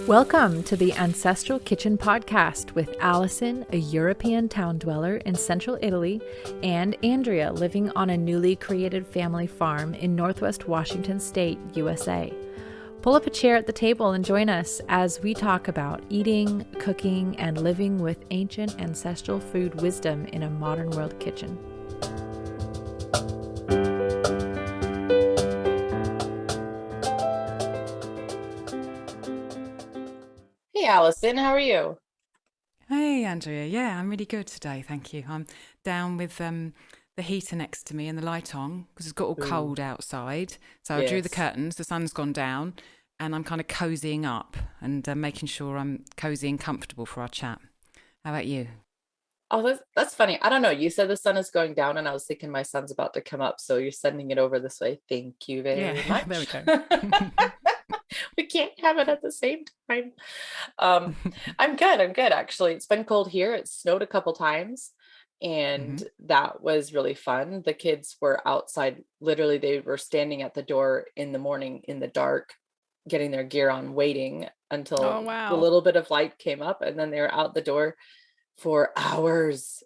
Welcome to the Ancestral Kitchen podcast with Alison, a European town dweller in central Italy, and Andrea, living on a newly created family farm in Northwest Washington State, USA. Pull up a chair at the table and join us as we talk about eating, cooking, and living with ancient ancestral food wisdom in a modern world kitchen. Hey, Alison, how are you? Hey, Andrea. Yeah, I'm really good today. Thank you. I'm down with the heater next to me and the light on because it's got all cold outside. So I drew the curtains, the sun's gone down, and I'm kind of cozying up and making sure I'm cozy and comfortable for our chat. How about you? Oh, that's funny. I don't know. You said the sun is going down, and I was thinking my sun's about to come up. So you're sending it over this way. Thank you very much. There we go. We can't have it at the same time. I'm good. Actually, it's been cold here. It snowed a couple times, and that was really fun. The kids were outside. Literally, they were standing at the door in the morning in the dark, getting their gear on, waiting until the little bit of light came up, and then they were out the door for hours,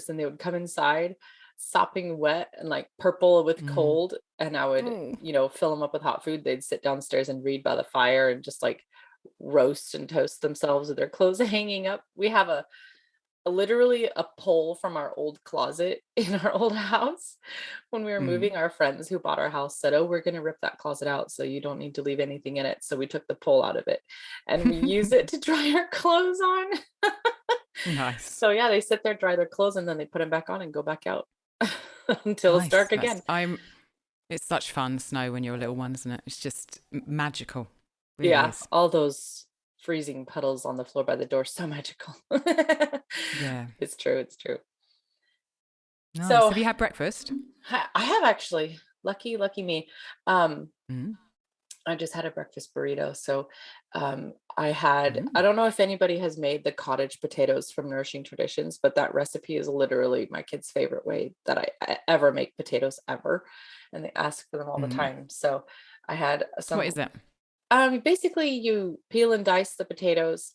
and they would come inside sopping wet and like purple with cold, and I would fill them up with hot food. They'd sit downstairs and read by the fire and just like roast and toast themselves with their clothes hanging up. We have literally a pole from our old closet in our old house. When we were moving, our friends who bought our house said, "Oh, we're going to rip that closet out so you don't need to leave anything in it." So we took the pole out of it and we use it to dry our clothes on. Nice. So yeah, they sit there, dry their clothes, and then they put them back on and go back out until it's dark again. It's such fun, snow, when you're a little one, isn't it? It's just magical. Really is. All those freezing puddles on the floor by the door, so magical. Yeah, it's true. Nice. So have you had breakfast? I have actually. Lucky me. I just had a breakfast burrito. So I don't know if anybody has made the cottage potatoes from Nourishing Traditions, but that recipe is literally my kids' favorite way that I ever make potatoes ever. And they ask for them all the time. So I had some. What is it? Basically you peel and dice the potatoes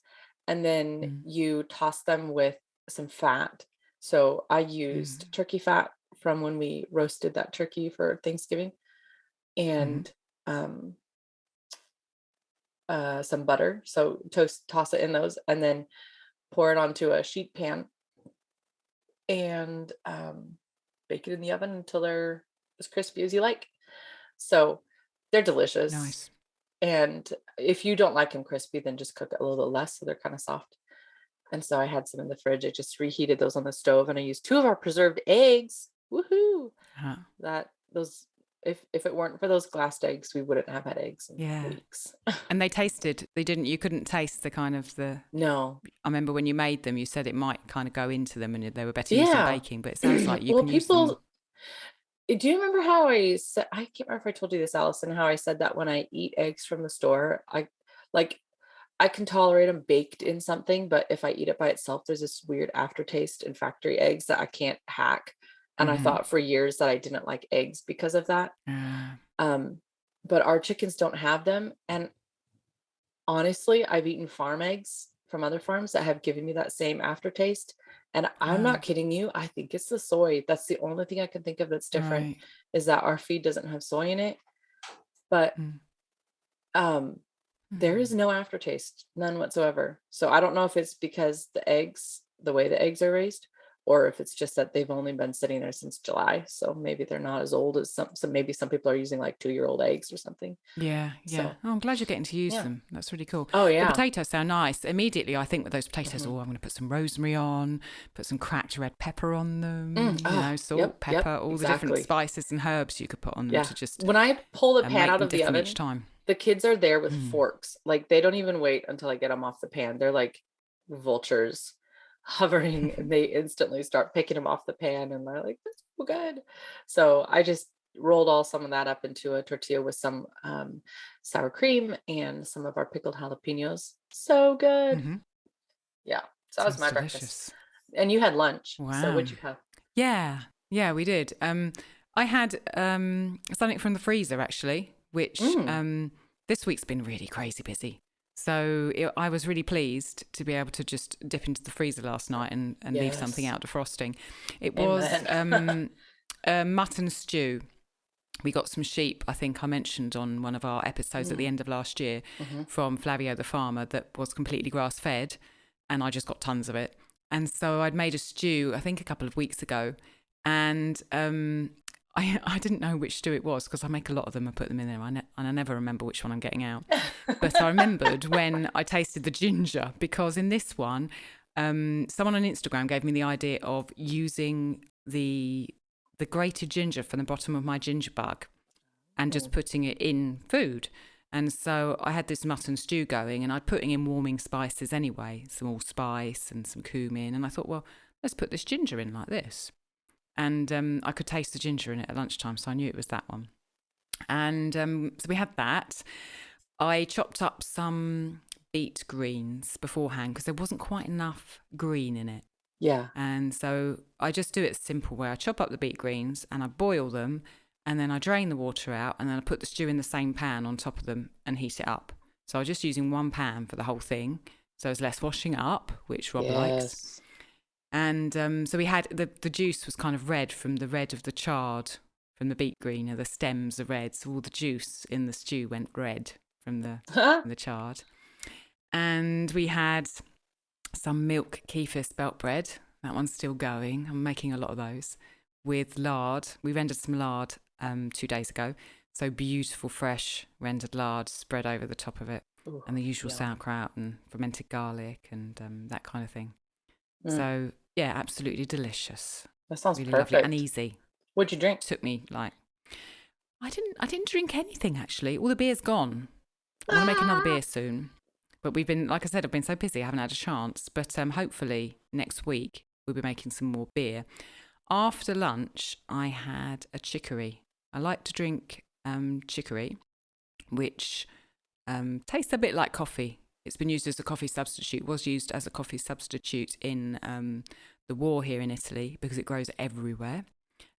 and then you toss them with some fat. So I used turkey fat from when we roasted that turkey for Thanksgiving, and some butter. So toss it in those and then pour it onto a sheet pan and bake it in the oven until they're as crispy as you like. So they're delicious. Nice. And if you don't like them crispy, then just cook it a little less so they're kind of soft. And so I had some in the fridge. I just reheated those on the stove, and I used 2 of our preserved eggs. Woohoo! If it weren't for those glassed eggs, we wouldn't have had eggs in weeks. And you couldn't taste the kind of the... No. I remember when you made them, you said it might kind of go into them and they were better used in baking, but it sounds like you can use them. Do you remember how I said, I can't remember if I told you this, Alison, how I said that when I eat eggs from the store, I can tolerate them baked in something, but if I eat it by itself, there's this weird aftertaste in factory eggs that I can't hack. And I thought for years that I didn't like eggs because of that. But our chickens don't have them. And honestly, I've eaten farm eggs from other farms that have given me that same aftertaste. And I'm not kidding you. I think it's the soy. That's the only thing I can think of that's different, is that our feed doesn't have soy in it. But there is no aftertaste, none whatsoever. So I don't know if it's because the way the eggs are raised, or if it's just that they've only been sitting there since July. So maybe they're not as old as maybe some people are using like 2-year-old eggs or something. Yeah. So, I'm glad you're getting to use them. That's really cool. Oh, yeah. The potatoes sound nice. Immediately, I think with those potatoes, I'm going to put some rosemary on, put some cracked red pepper on them, salt, pepper, all the different spices and herbs you could put on them to just... When I pull the pan out of the oven, each time. The kids are there with forks. Like, they don't even wait until I get them off the pan. They're like vultures hovering, and they instantly start picking them off the pan, and they're like, "That's so good." So I just rolled some of that up into a tortilla with some sour cream and some of our pickled jalapenos. So good. Yeah. So that was my breakfast. And you had lunch. Wow. So what'd you have? Yeah, we did. I had something from the freezer actually, which this week's been really crazy busy. So I was really pleased to be able to just dip into the freezer last night and leave something out defrosting. It was a mutton stew. We got some sheep, I think I mentioned on one of our episodes at the end of last year, from Flavio the farmer, that was completely grass-fed, and I just got tons of it. And so I'd made a stew, I think a couple of weeks ago, and I didn't know which stew it was because I make a lot of them and put them in there, and I never remember which one I'm getting out. But I remembered when I tasted the ginger, because in this one, someone on Instagram gave me the idea of using the grated ginger from the bottom of my ginger bug and just putting it in food. And so I had this mutton stew going, and I'd putting in warming spices anyway, some allspice and some cumin. And I thought, well, let's put this ginger in like this. And I could taste the ginger in it at lunchtime, so I knew it was that one. And so we had that. I chopped up some beet greens beforehand because there wasn't quite enough green in it. Yeah. And so I just do it simple, where I chop up the beet greens and I boil them, and then I drain the water out, and then I put the stew in the same pan on top of them and heat it up. So I was just using one pan for the whole thing. So there's less washing up, which Rob likes. And so we had the juice was kind of red from the red of the chard from the beet green, and the stems are red. So all the juice in the stew went red from the chard. And we had some milk kefir spelt bread. That one's still going. I'm making a lot of those with lard. We rendered some lard 2 days ago. So beautiful, fresh rendered lard spread over the top of it. Ooh, and the usual sauerkraut and fermented garlic and that kind of thing. So, yeah, absolutely delicious. That sounds really perfect. Lovely and easy. What'd you drink? Took me I didn't drink anything, actually. All the beer's gone. I want to make another beer soon. But we've been, like I said, I've been so busy, I haven't had a chance. But hopefully next week we'll be making some more beer. After lunch, I had a chicory. I like to drink chicory, which tastes a bit like coffee. It's been used as a coffee substitute, was used as a coffee substitute in the war here in Italy because it grows everywhere.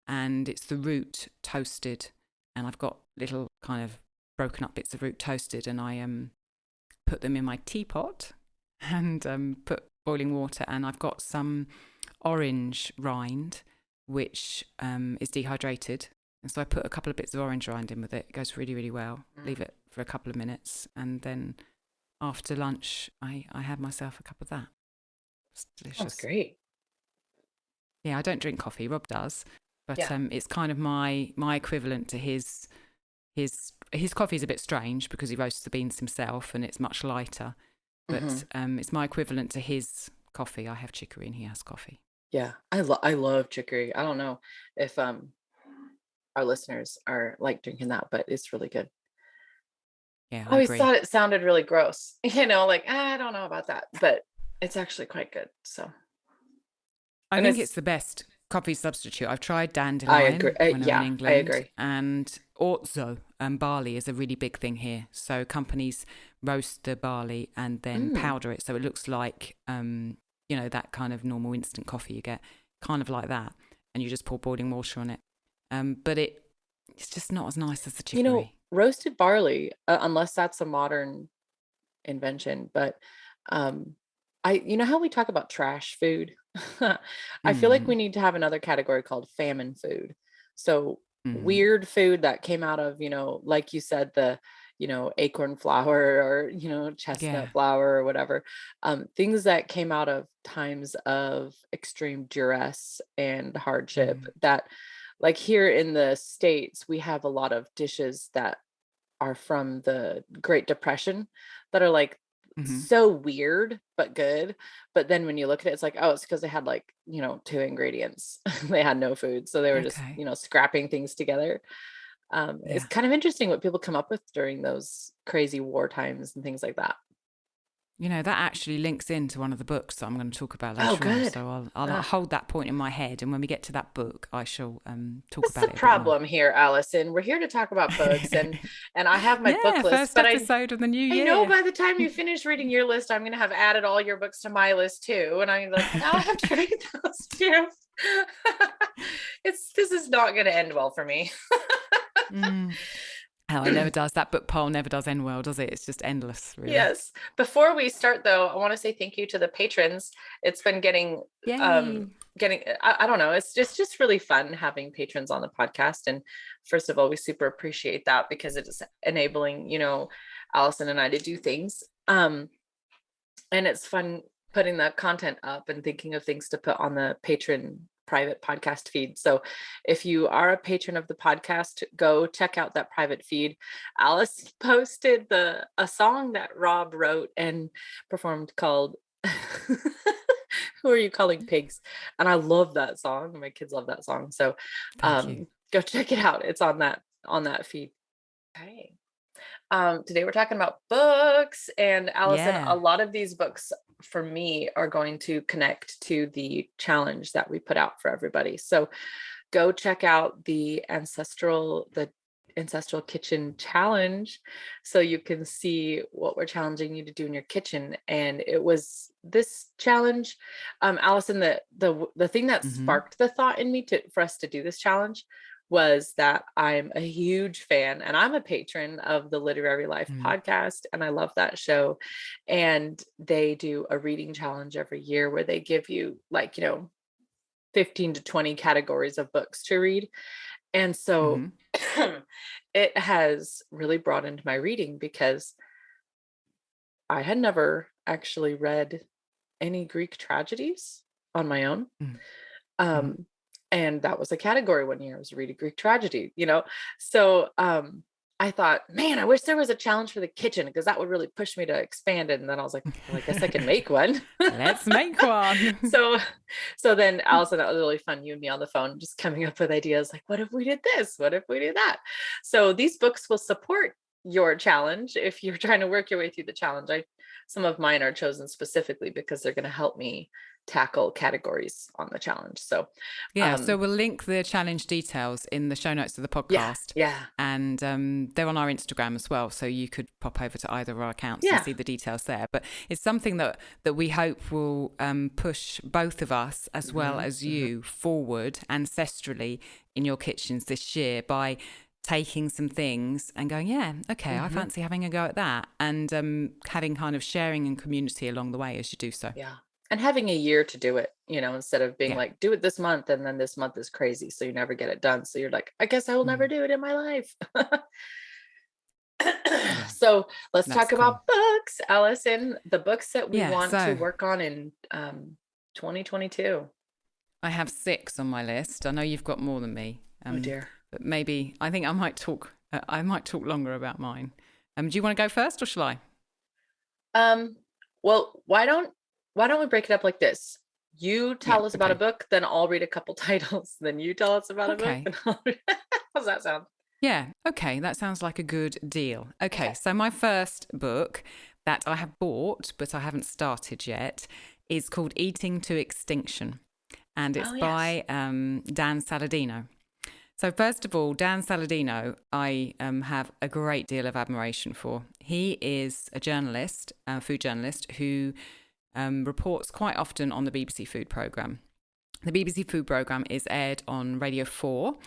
And it's the root toasted. And I've got little kind of broken up bits of root toasted, and I put them in my teapot and put boiling water, and I've got some orange rind which is dehydrated, and so I put a couple of bits of orange rind in with it. It goes really, really well. Leave it for a couple of minutes, and then after lunch I had myself a cup of that. It's delicious. That's great. Yeah, I don't drink coffee. Rob does, but it's kind of my equivalent to his coffee is a bit strange because he roasts the beans himself and it's much lighter. But it's my equivalent to his coffee. I have chicory and he has coffee. Yeah, I love chicory. I don't know if our listeners are like drinking that, but it's really good. Yeah, I always thought it sounded really gross. Like I don't know about that, but it's actually quite good. So I think it's the best coffee substitute. I've tried dandelion. I agree. When I'm in England, I agree. And orzo and barley is a really big thing here. So companies roast the barley and then powder it so it looks like that kind of normal instant coffee you get, kind of like that, and you just pour boiling water on it. But it's just not as nice as the chicory. Roasted barley, unless that's a modern invention, but how we talk about trash food. I feel like we need to have another category called famine food. So weird food that came out of, like you said, the, acorn flour or, chestnut flour or whatever. Things that came out of times of extreme duress and hardship that, like here in the States, we have a lot of dishes that are from the Great Depression that are like so weird but good. But then when you look at it, it's like, oh, it's because they had like 2 ingredients. They had no food, so they were just scrapping things together. It's kind of interesting what people come up with during those crazy war times and things like that. That actually links into one of the books that I'm going to talk about later on. So I'll hold that point in my head, and when we get to that book, I shall talk about it. What's the problem here, Alison? We're here to talk about books, and I have my book list. First episode of the new year. I know by the time you finish reading your list, I'm going to have added all your books to my list too, and I'm like, now I have to read those too. This is not going to end well for me. how it never does. That book pile never does end well, does it? It's just endless, really. Yes. Before we start, though, I want to say thank you to the patrons. It's been getting, I don't know, it's just really fun having patrons on the podcast. And first of all, we super appreciate that because it is enabling, Alison and I to do things. And it's fun putting the content up and thinking of things to put on the patron private podcast feed. So if you are a patron of the podcast, go check out that private feed. Alice posted a song that Rob wrote and performed called Who Are You Calling Pigs? And I love that song. My kids love that song. So go check it out. It's on that feed. Okay. Today we're talking about books, and Alison, a lot of these books for me are going to connect to the challenge that we put out for everybody. So go check out the Ancestral Kitchen challenge so you can see what we're challenging you to do in your kitchen. And it was this challenge, Alison, the thing that sparked the thought in me for us to do this challenge was that I'm a huge fan and I'm a patron of the Literary Life podcast. And I love that show. And they do a reading challenge every year where they give you 15 to 20 categories of books to read. And so it has really broadened my reading because I had never actually read any Greek tragedies on my own. And that was a category one year, was read a Greek tragedy, So I thought, man, I wish there was a challenge for the kitchen because that would really push me to expand it. And then I was like, well, I guess I can make one. Let's make one. So then Alison, that was really fun. You and me on the phone, just coming up with ideas like, what if we did this? What if we did that? So these books will support your challenge if you're trying to work your way through the challenge. Some of mine are chosen specifically because they're going to help me tackle categories on the challenge. So so we'll link the challenge details in the show notes of the podcast. And they're on our Instagram as well, so you could pop over to either of our accounts and see the details there. But it's something that we hope will push both of us as well as you forward ancestrally in your kitchens this year by taking some things and going, I fancy having a go at that, and having kind of sharing and community along the way as you do so. And having a year to do it, instead of being like, do it this month, and then this month is crazy, so you never get it done. So you're like, I guess I will never do it in my life. So let's talk about books, Alison, the books that we want to work on in 2022. I have 6 on my list. I know you've got more than me. Oh dear. But maybe I think I might talk longer about mine. Do you want to go first, or shall I? Well, why don't we break it up like this? You tell us about a book, then I'll read a couple titles. Then you tell us about a book. And how's that sound? Yeah. Okay. That sounds like a good deal. Okay. So my first book that I have bought, but I haven't started yet, is called Eating to Extinction. And it's by Dan Saladino. So first of all, Dan Saladino, I have a great deal of admiration for. He is a journalist, a food journalist, who reports quite often on the BBC Food programme. The BBC Food programme is aired on Radio 4,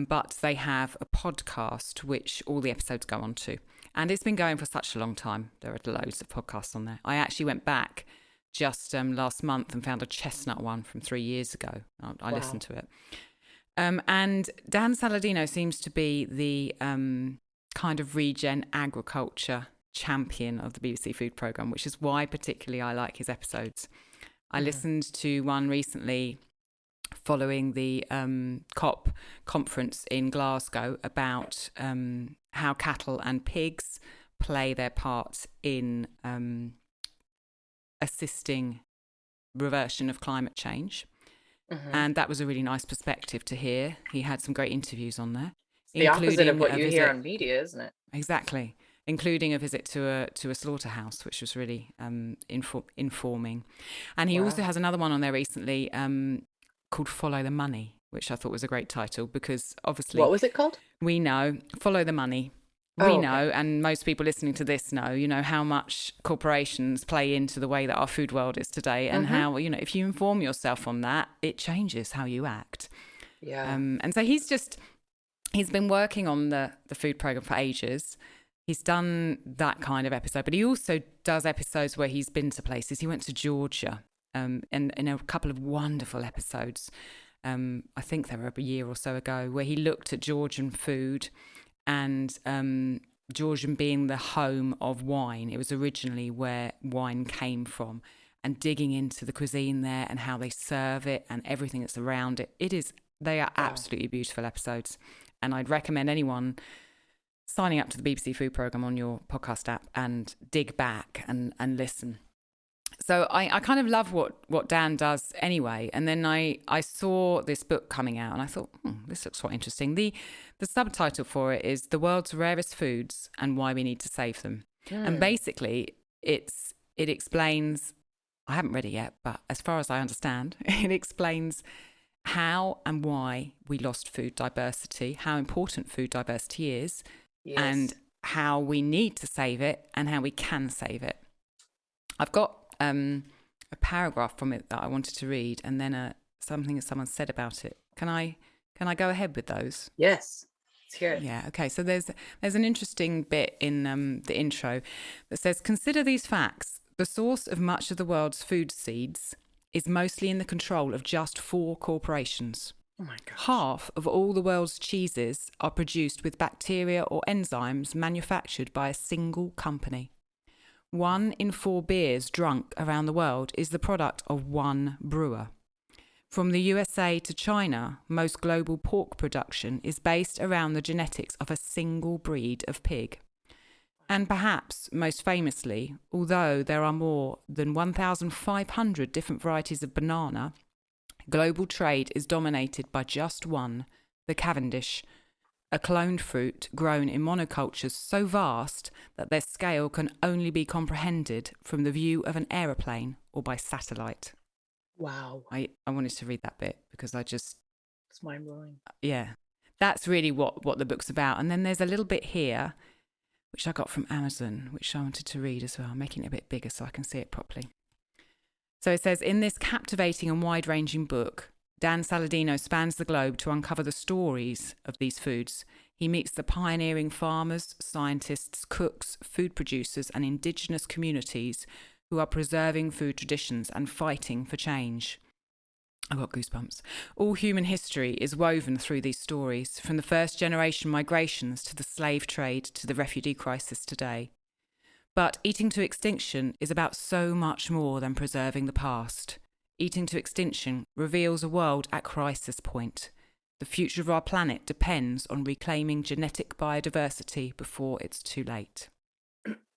but they have a podcast which all the episodes go on to. And it's been going for such a long time. There are loads of podcasts on there. I actually went back just last month and found a chestnut one from 3 years ago. I listened to it. And Dan Saladino seems to be the kind of regen agriculture champion of the BBC Food programme, which is why particularly I like his episodes. I listened to one recently following the COP conference in Glasgow about how cattle and pigs play their part in assisting reversion of climate change. And that was a really nice perspective to hear. He had some great interviews on there. It's the opposite of what you hear on media, isn't it? Exactly. Including a visit to a slaughterhouse, which was really informing. And he also has another one on there recently called Follow the Money, which I thought was a great title because obviously... What was it called? We know, Follow the Money. We know, and most people listening to this know, how much corporations play into the way that our food world is today, and how, if you inform yourself on that, it changes how you act. Yeah. And so he's just he's been working on the food program for ages. He's done that kind of episode, but he also does episodes where he's been to places. He went to Georgia, and in a couple of wonderful episodes. I think they were a year or so ago, where he looked at Georgian food and Georgian being the home of wine. It was originally where wine came from, and digging into the cuisine there and how they serve it and everything that's around it. They are absolutely beautiful episodes. And I'd recommend anyone signing up to the BBC Food Programme on your podcast app and dig back and listen. So I kind of love what Dan does anyway. And then I saw this book coming out and I thought, this looks quite interesting. The subtitle for it is The World's Rarest Foods and Why We Need to Save Them. And basically it explains, I haven't read it yet, but as far as I understand, it explains how and why we lost food diversity, how important food diversity is, and how we need to save it and how we can save it. I've got a paragraph from it that I wanted to read, and then something that someone said about it. Can I go ahead with those? Yes, let's hear it. Yeah, okay. So there's an interesting bit in the intro that says, consider these facts. The source of much of the world's food seeds is mostly in the control of just 4 corporations. Oh my gosh. Half of all the world's cheeses are produced with bacteria or enzymes manufactured by a single company. 1 in 4 beers drunk around the world is the product of one brewer. From the USA to China, most global pork production is based around the genetics of a single breed of pig. And perhaps most famously, although there are more than 1,500 different varieties of banana, global trade is dominated by just one, the Cavendish, a cloned fruit grown in monocultures so vast that their scale can only be comprehended from the view of an aeroplane or by satellite. Wow. I wanted to read that bit because It's mind-blowing. Yeah, that's really what the book's about. And then there's a little bit here, which I got from Amazon, which I wanted to read as well, making it a bit bigger so I can see it properly. So it says, in this captivating and wide-ranging book, Dan Saladino spans the globe to uncover the stories of these foods. He meets the pioneering farmers, scientists, cooks, food producers, and indigenous communities who are preserving food traditions and fighting for change. I've got goosebumps. All human history is woven through these stories, from the first generation migrations to the slave trade to the refugee crisis today. But Eating to Extinction is about so much more than preserving the past. Eating to Extinction reveals a world at crisis point. The future of our planet depends on reclaiming genetic biodiversity before it's too late.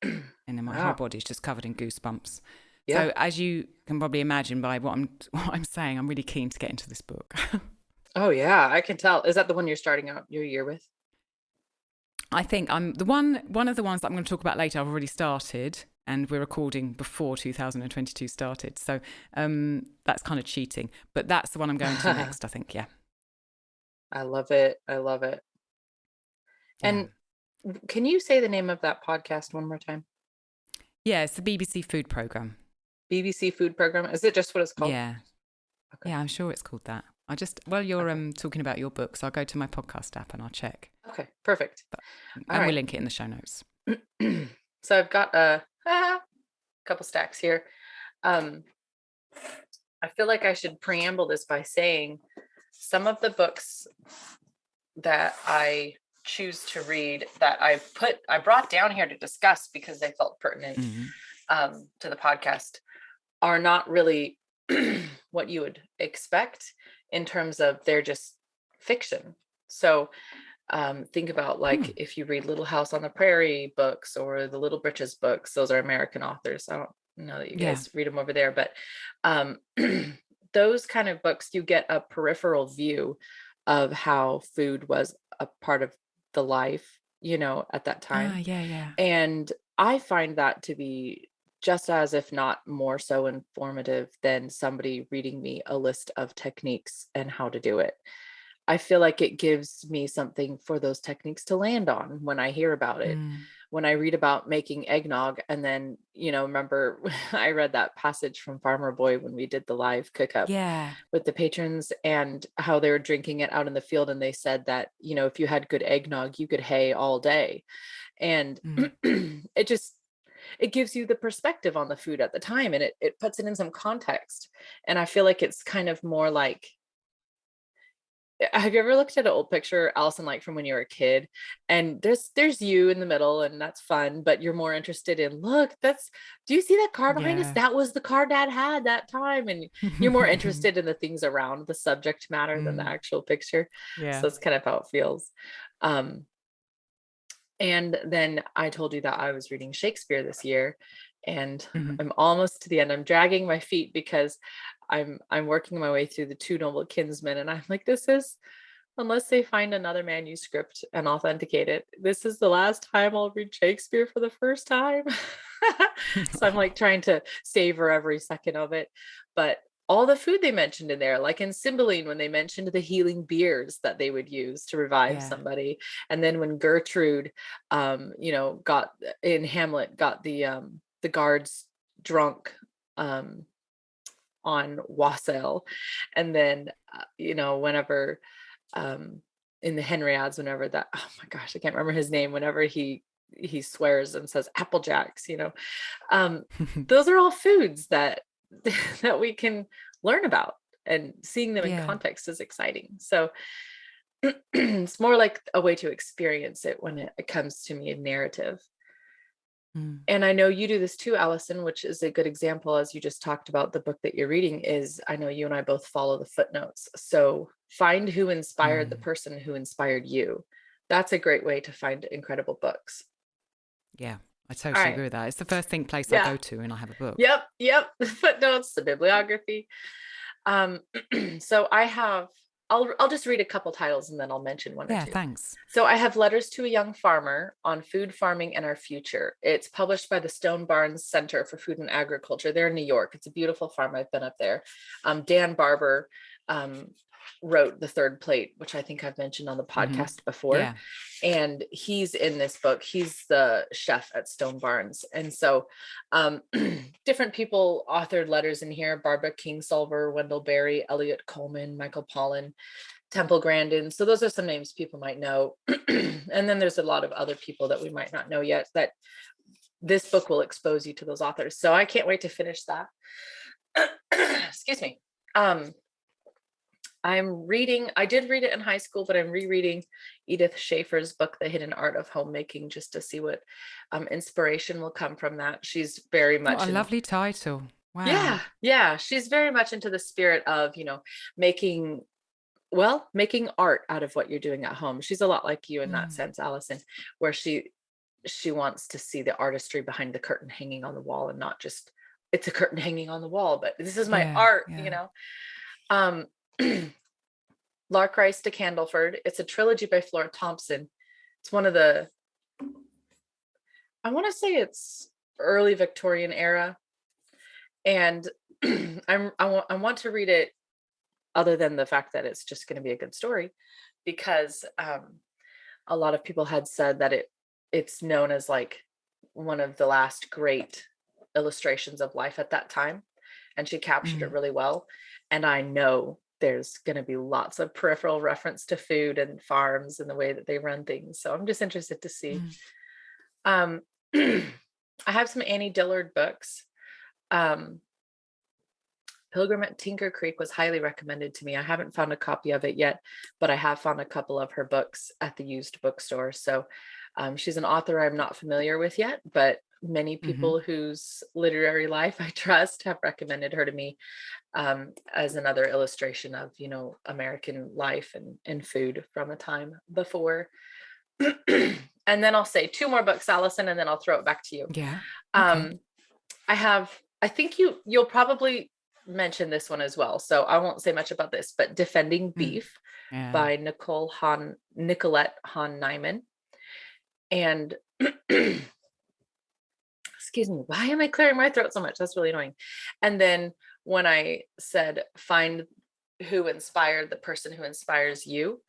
And then my whole body's just covered in goosebumps. Yeah. So as you can probably imagine by what I'm saying, I'm really keen to get into this book. Oh yeah, I can tell. Is that the one you're starting out your year with? I think I'm the one of the ones that I'm going to talk about later. I've already started, and we're recording before 2022 started. So that's kind of cheating, but that's the one I'm going to next, I think. Yeah. I love it. I love it. And can you say the name of that podcast one more time? Yeah, it's the BBC Food Programme. BBC Food Programme. Is it just what it's called? Yeah. Okay. Yeah, I'm sure it's called that. You're talking about your book, so I'll go to my podcast app and I'll check. Okay, perfect. We'll link it in the show notes. So I've got a couple stacks here. I feel like I should preamble this by saying some of the books that I choose to read that I brought down here to discuss because they felt pertinent to the podcast are not really what you would expect in terms of they're just fiction. So think about if you read Little House on the Prairie books or the Little Britches books, those are American authors. I don't know that you guys read them over there, but those kind of books, you get a peripheral view of how food was a part of the life, at that time. And I find that to be just as, if not more so, informative than somebody reading me a list of techniques and how to do it. I feel like it gives me something for those techniques to land on when I hear about it. when I read about making eggnog, and then, remember I read that passage from Farmer Boy when we did the live cook up Yeah. with the patrons, and how they were drinking it out in the field. And they said that, if you had good eggnog, you could hay all day. And it gives you the perspective on the food at the time, and it puts it in some context. And I feel like it's kind of more like, have you ever looked at an old picture, Alison, like from when you were a kid, and there's you in the middle, and that's fun, but you're more interested in, look, do you see that car behind us? Yeah. That was the car Dad had that time. And you're more interested in the things around the subject matter than the actual picture. Yeah. So it's kind of how it feels. And then I told you that I was reading Shakespeare this year, and I'm almost to the end. I'm dragging my feet because I'm working my way through the Two Noble Kinsmen, and I'm like, unless they find another manuscript and authenticate it, this is the last time I'll read Shakespeare for the first time. So I'm like trying to savor every second of it. But all the food they mentioned in there, like in Cymbeline, when they mentioned the healing beers that they would use to revive somebody. And then when Gertrude, got in Hamlet, got the guards drunk on wassail. And then, whenever in the Henriades, whenever that, oh my gosh, I can't remember his name, whenever he swears and says Apple Jacks, those are all foods that that we can learn about, and seeing them in context is exciting. So it's more like a way to experience it when it comes to me in narrative. And I know you do this too, Alison, which is a good example, as you just talked about the book that you're reading, is I know you and I both follow the footnotes. So find who inspired the person who inspired you. That's a great way to find incredible books. Yeah, I totally agree with that. It's the first place I go to when I have a book. Yep. The footnotes, the bibliography. So I'll just read a couple titles and then I'll mention one or two. Yeah, thanks. So I have Letters to a Young Farmer on Food, Farming, and Our Future. It's published by the Stone Barns Center for Food and Agriculture. They're in New York. It's a beautiful farm. I've been up there. Dan Barber wrote The Third Plate, which I think I've mentioned on the podcast before. Yeah. And he's in this book. He's the chef at Stone Barns. And so different people authored letters in here: Barbara Kingsolver, Wendell Berry, Elliot Coleman, Michael Pollan, Temple Grandin. So those are some names people might know. And then there's a lot of other people that we might not know yet, that this book will expose you to those authors. So I can't wait to finish that. Excuse me. I did read it in high school, but I'm rereading Edith Schaefer's book, The Hidden Art of Homemaking, just to see what inspiration will come from that. She's very much a lovely title. Wow. Yeah. She's very much into the spirit of, making art out of what you're doing at home. She's a lot like you in that sense, Alison, where she wants to see the artistry behind the curtain hanging on the wall, and not just, it's a curtain hanging on the wall, but this is my art, Lark Rice to Candleford. It's a trilogy by Flora Thompson. It's one of the, I want to say it's early Victorian era. And I want to read it, other than the fact that it's just going to be a good story, because a lot of people had said that it's known as like one of the last great illustrations of life at that time. And she captured it really well. And I know there's going to be lots of peripheral reference to food and farms and the way that they run things. So I'm just interested to see. I have some Annie Dillard books. Pilgrim at Tinker Creek was highly recommended to me. I haven't found a copy of it yet, but I have found a couple of her books at the used bookstore. So she's an author I'm not familiar with yet, but many people whose literary life I trust have recommended her to me as another illustration of, American life and food from a time before. And then I'll say two more books, Alison, and then I'll throw it back to you. Yeah. Okay. I think you'll probably mention this one as well, so I won't say much about this, but Defending Beef by Nicolette Hahn Nyman. And excuse me, why am I clearing my throat so much? That's really annoying. And then when I said find who inspired the person who inspires you,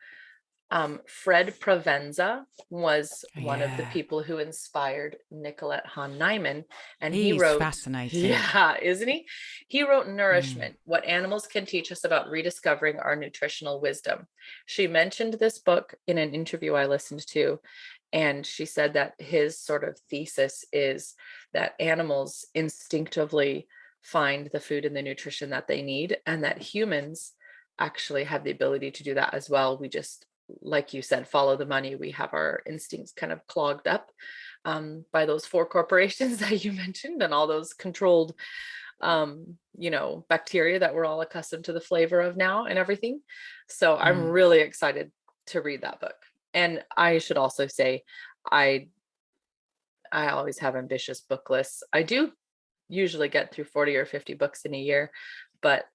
Fred Provenza was one of the Yeah. people who inspired Nicolette Hahn Nyman, and he He's wrote, fascinating. yeah, isn't he? He wrote Nourishment, What Animals Can Teach Us About Rediscovering Our Nutritional Wisdom. She mentioned this book in an interview I listened to, and she said that his sort of thesis is that animals instinctively find the food and the nutrition that they need, and that humans actually have the ability to do that as well. We just, like you said, follow the money. We have our instincts kind of clogged up by those 4 corporations that you mentioned, and all those controlled bacteria that we're all accustomed to the flavor of now and everything. So I'm really excited to read that book. And I should also say, I always have ambitious book lists. I do usually get through 40 or 50 books in a year, but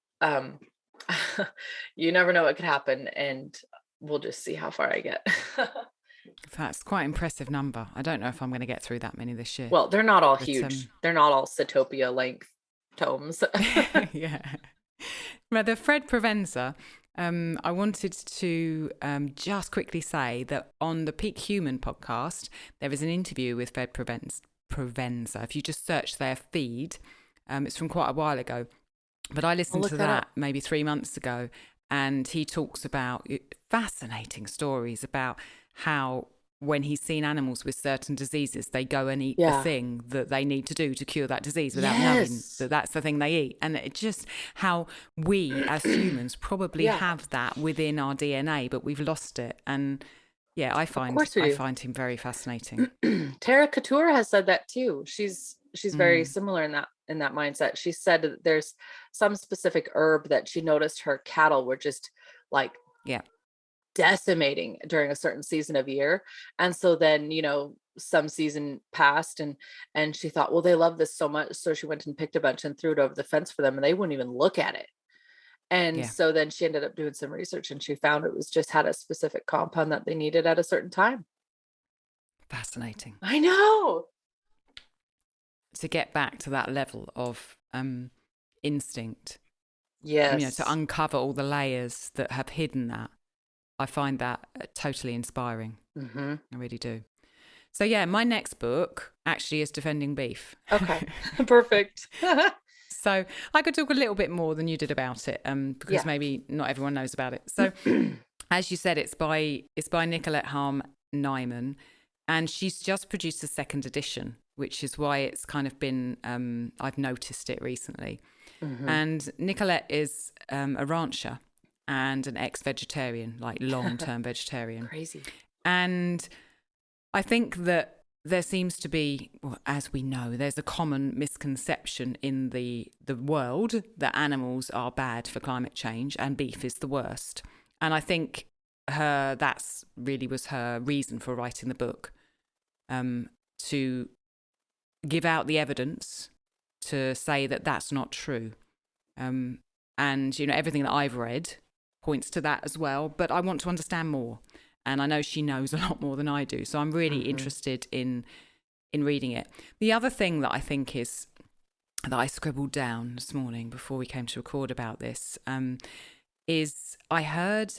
you never know what could happen, and we'll just see how far I get. That's quite an impressive number. I don't know if I'm going to get through that many this year. Well, they're not all huge. They're not all Satopia length tomes. Yeah. Now, the Fred Provenza, I wanted to just quickly say that on the Peak Human podcast, there is an interview with Fred Provenza. If you just search their feed, it's from quite a while ago. But I listened to that maybe 3 months ago, and he talks about fascinating stories about how when he's seen animals with certain diseases, they go and eat the thing that they need to do to cure that disease without knowing that that's the thing they eat. And it's just how we as humans probably have that within our DNA, but we've lost it. And yeah, I find him very fascinating. Tara Couture has said that too. She's very similar in that mindset. She said that there's some specific herb that she noticed her cattle were just like decimating during a certain season of year. And so then, some season passed, and she thought, well, they love this so much. So she went and picked a bunch and threw it over the fence for them, and they wouldn't even look at it. And so then she ended up doing some research, and she found it was just had a specific compound that they needed at a certain time. Fascinating. I know. To get back to that level of instinct. Yes. To uncover all the layers that have hidden that. I find that totally inspiring. I really do. So yeah, my next book actually is Defending Beef. Okay, perfect. So I could talk a little bit more than you did about it, because maybe not everyone knows about it. So as you said, it's by Nicolette Hahn Nyman, and she's just produced a second edition, which is why it's kind of been, I've noticed it recently. And Nicolette is a rancher and an ex-vegetarian, like long-term vegetarian. Crazy. And I think that there seems to be, well, as we know, there's a common misconception in the world that animals are bad for climate change and beef is the worst. And I think that's really was her reason for writing the book, to give out the evidence to say that that's not true. And, everything that I've read points to that as well. But I want to understand more. And I know she knows a lot more than I do. So I'm really interested in reading it. The other thing that I think is that I scribbled down this morning before we came to record about this, is I heard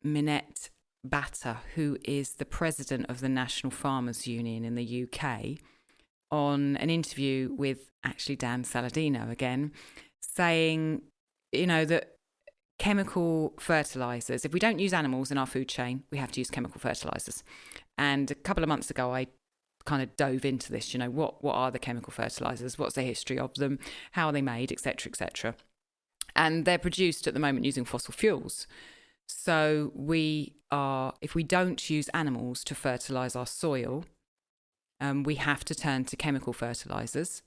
Minette Batter, who is the president of the National Farmers Union in the UK, on an interview with actually Dan Saladino again, saying, that chemical fertilizers, if we don't use animals in our food chain, we have to use chemical fertilizers. And a couple of months ago, I kind of dove into this, what are the chemical fertilizers? What's the history of them? How are they made, et cetera, et cetera. And they're produced at the moment using fossil fuels. So if we don't use animals to fertilize our soil, we have to turn to chemical fertilizers,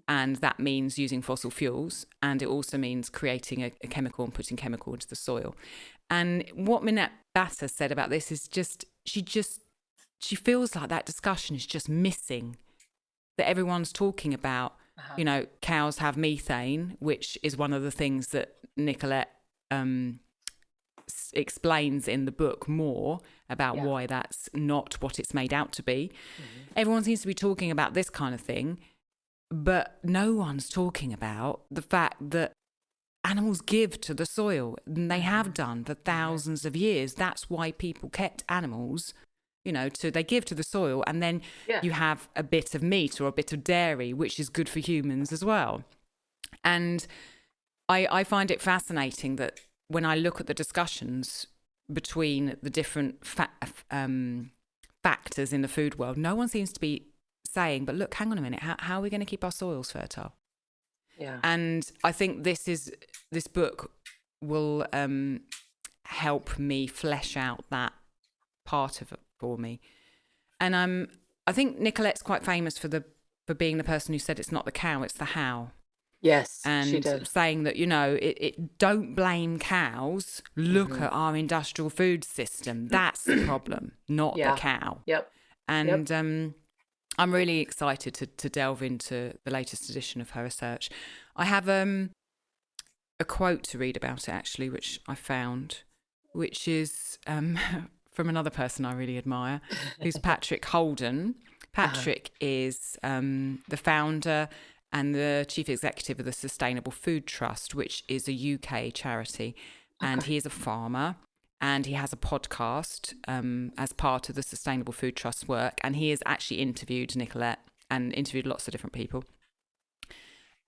and that means using fossil fuels, and it also means creating a chemical and putting chemical into the soil. And what Minette Batter said about this is she feels like that discussion is just missing, that everyone's talking about, cows have methane, which is one of the things that Nicolette explains in the book more about why that's not what it's made out to be. Everyone seems to be talking about this kind of thing, but no one's talking about the fact that animals give to the soil, and they have done for thousands of years. That's why people kept animals, they give to the soil, and then you have a bit of meat or a bit of dairy, which is good for humans as well. And I find it fascinating that when I look at the discussions between the different factors in the food world, no one seems to be saying, but look, hang on a minute, how are we going to keep our soils fertile? Yeah. And I think this book will help me flesh out that part of it for me. And I think Nicolette's quite famous for being the person who said it's not the cow, it's the how. Yes, and she did. saying that, it don't blame cows. Look at our industrial food system. That's the problem, not the cow. Yep. And I'm really excited to delve into the latest edition of her research. I have a quote to read about it, actually, which I found, which is from another person I really admire, who's Patrick Holden. Patrick is the founder and the chief executive of the Sustainable Food Trust, which is a UK charity. And he is a farmer, and he has a podcast as part of the Sustainable Food Trust work. And he has actually interviewed Nicolette and interviewed lots of different people.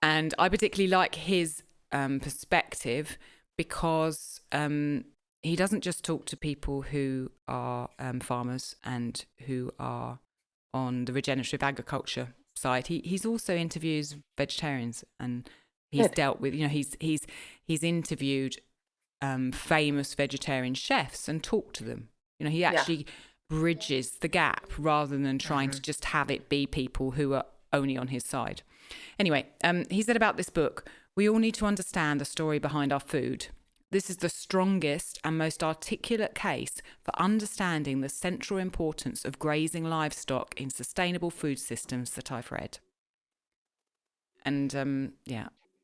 And I particularly like his perspective because he doesn't just talk to people who are farmers and who are on the regenerative agriculture side. He's also interviews vegetarians, and he's dealt with, he's interviewed famous vegetarian chefs and talked to them. He actually bridges the gap rather than trying to just have it be people who are only on his side. Anyway, he said about this book, we all need to understand the story behind our food. This is the strongest and most articulate case for understanding the central importance of grazing livestock in sustainable food systems that I've read. And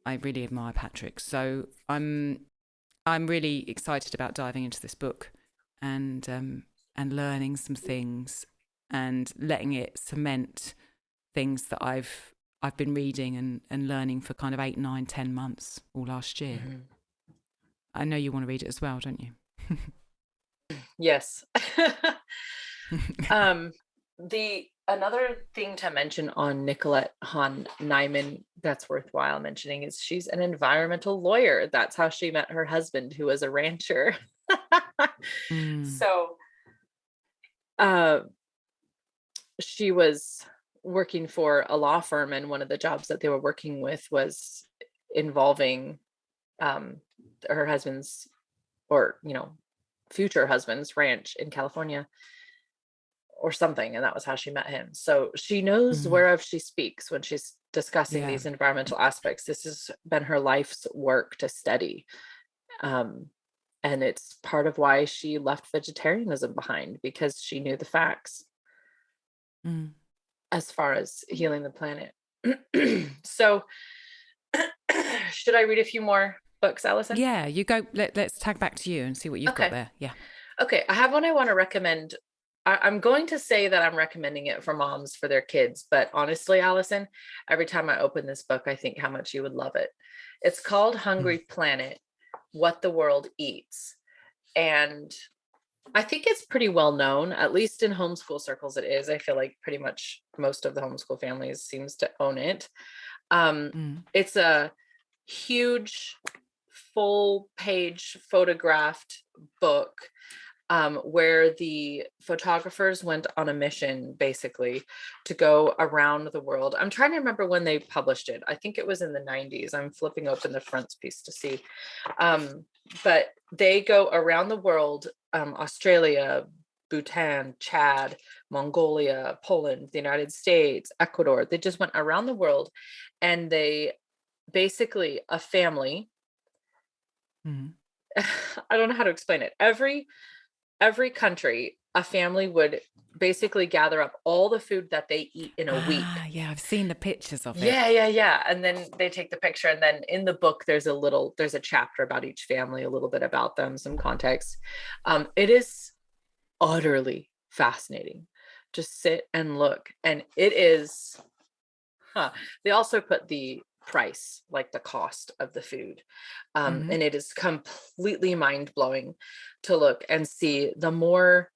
I really admire Patrick. So I'm really excited about diving into this book and learning some things and letting it cement things that I've been reading and learning for kind of 8, 9, 10 months all last year. Mm-hmm. I know you want to read it as well, don't you? Yes. Another thing to mention on Nicolette Hahn Nyman that's worthwhile mentioning is she's an environmental lawyer. That's how she met her husband, who was a rancher. So she was working for a law firm, and one of the jobs that they were working with was involving her husband's, or future husband's, ranch in California or something, and that was how she met him. So she knows whereof she speaks when she's discussing these environmental aspects. This has been her life's work to study, and it's part of why she left vegetarianism behind, because she knew the facts as far as healing the planet. So should I read a few more books, Alison? Yeah, you go. Let's tag back to you and see what you've got there. Yeah. Okay, I have one I want to recommend. I'm going to say that I'm recommending it for moms for their kids, but honestly, Alison, every time I open this book, I think how much you would love it. It's called Hungry Planet: What the World Eats. And I think it's pretty well known, at least in homeschool circles it is. I feel like pretty much most of the homeschool families seems to own it. It's a huge full page photographed book where the photographers went on a mission basically to go around the world. I'm trying to remember when they published it. I think it was in the 90s. I'm flipping open the frontispiece to see. But they go around the world, Australia, Bhutan, Chad, Mongolia, Poland, the United States, Ecuador. They just went around the world, and they basically, a family, I don't know how to explain it. Every country, a family would basically gather up all the food that they eat in a week. Yeah, I've seen the pictures of it. Yeah. And then they take the picture, and then in the book, there's a chapter about each family, a little bit about them, some context. It is utterly fascinating. Just sit and look. And it is, they also put the price, like the cost of the food. Mm-hmm. And it is completely mind-blowing to look and see. The more,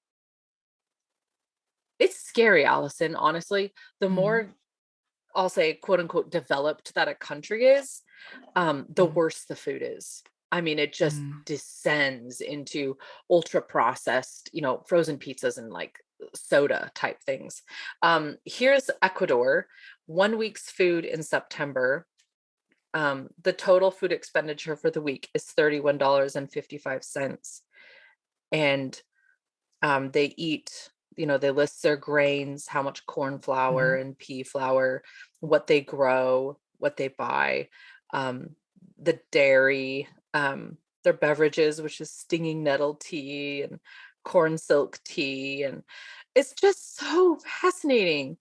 it's scary, Allison, honestly, the Mm-hmm. more, I'll say, quote unquote, developed that a country is, the worse the food is. I mean, it just Mm-hmm. descends into ultra processed, frozen pizzas and like soda type things. Here's Ecuador, 1 week's food in September. The total food expenditure for the week is $31.55. And they eat, they list their grains, how much corn flour and pea flour, what they grow, what they buy, the dairy, their beverages, which is stinging nettle tea and corn silk tea. And it's just so fascinating.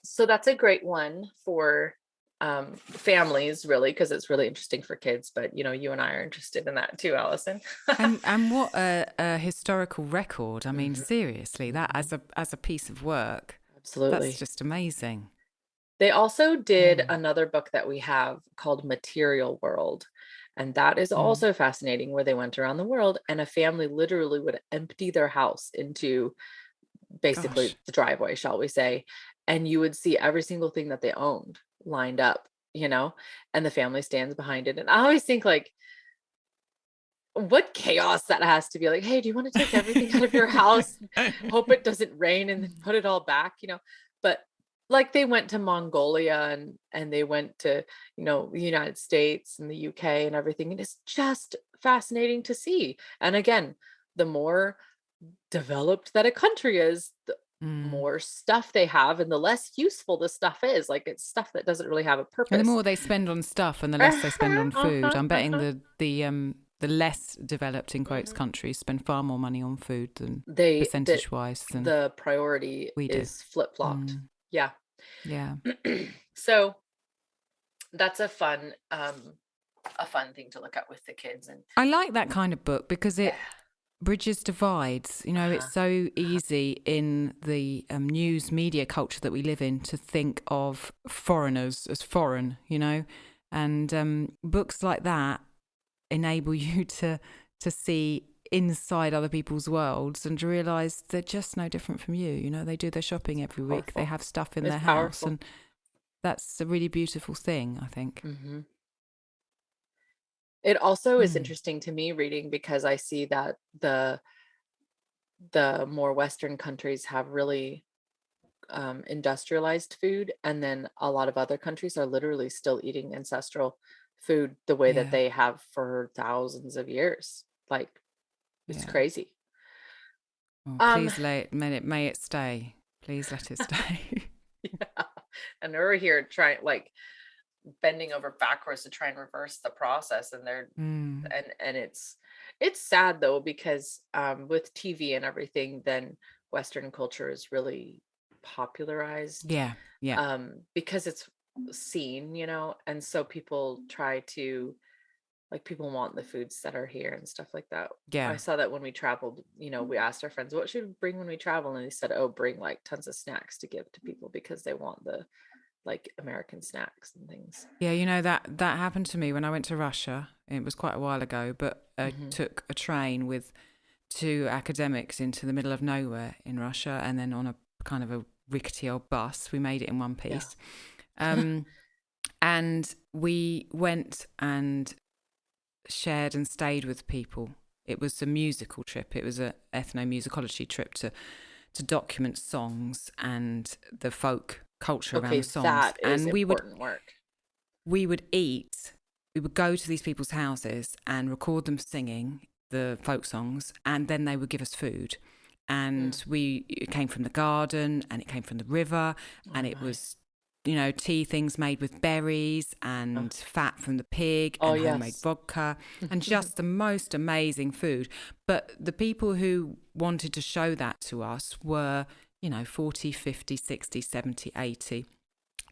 So that's a great one for families, really, because it's really interesting for kids. But you and I are interested in that too, Allison. And what a historical record. I mean, Mhm. seriously, that Mhm. as a piece of work, that's Absolutely. just amazing. They also did Mm. another book that we have called Material World. And that is Mm. also fascinating, where they went around the world and a family literally would empty their house into basically Gosh. the driveway, shall we say. And you would see every single thing that they owned lined up, and the family stands behind it. And I always think, like, what chaos that has to be. Like, hey, do you want to take everything out of your house, hope it doesn't rain, and then put it all back? But like, they went to Mongolia, and they went to, the United States and the UK and everything. And it's just fascinating to see. And again, the more developed that a country is, the Mm. more stuff they have and the less useful the stuff is. Like, it's stuff that doesn't really have a And the purpose. more they spend on stuff and the less they spend Uh-huh, on food, uh-huh, I'm betting uh-huh. the less developed in quotes Mhm. countries spend far more money on food than That percentage wise than the priority we do. is flip-flopped. Mm. Yeah. Yeah. So that's a fun thing to look at with the kids. And I like that kind of book because yeah. it bridges divides. It's Uh-huh. so Uh-huh. easy in the news media culture that we live in to think of foreigners as foreign, and books like that enable you to see inside other people's worlds and to realize they're just no different from you. They do their shopping every week, they Powerful. have stuff in It's their house, powerful. and that's a really beautiful thing, I think. Hmm. It also is Mm. interesting to me reading, because I see that the more Western countries have really industrialized food, and then a lot of other countries are literally still eating ancestral food the way that Yeah, they have for thousands of years. Like, it's yeah. crazy. Well, Um, please may it stay. Please let it stay. yeah. And we're here trying, like, bending over backwards to try and reverse the process, and they're Mm. and it's sad though, because with TV and everything, then Western culture is really popularized, Yeah, yeah, because it's seen, and so people try to, like, people want the foods that are here and stuff like that. I yeah. saw that when we traveled, we asked our friends, what should we bring when we travel? And they said, oh, bring like tons of snacks to give to people, because they want the, like, American snacks and things. Yeah, that happened to me when I went to Russia. It was quite a while ago, but I Hmm. took a train with two academics into the middle of nowhere in Russia, and then on a kind of a rickety old bus. We made it in one Yeah. piece. And we went and shared and stayed with people. It was a musical trip. It was an ethnomusicology trip to document songs and the folk culture around the Okay, songs. that is And important work. we would eat, we would go to these people's houses and record them singing the folk songs, and then they would give us food. Mm. And it came from the garden, and it came from the river, Oh and it my. was, tea things made with berries Oh, and fat from the pig oh and homemade yes. vodka, and just the most amazing food. But the people who wanted to show that to us were, 40, 50, 60, 70, 80.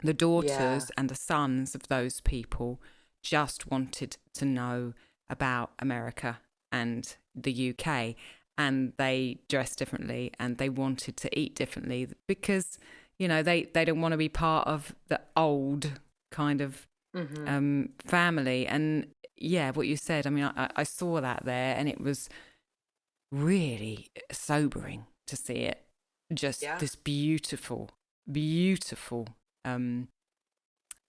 The Yeah. daughters and the sons of those people just wanted to know about America and the UK, and they dressed differently and they wanted to eat differently because, they don't want to be part of the old kind of family. And yeah, what you said, I mean, I saw that there, and it was really sobering to see it. Just this beautiful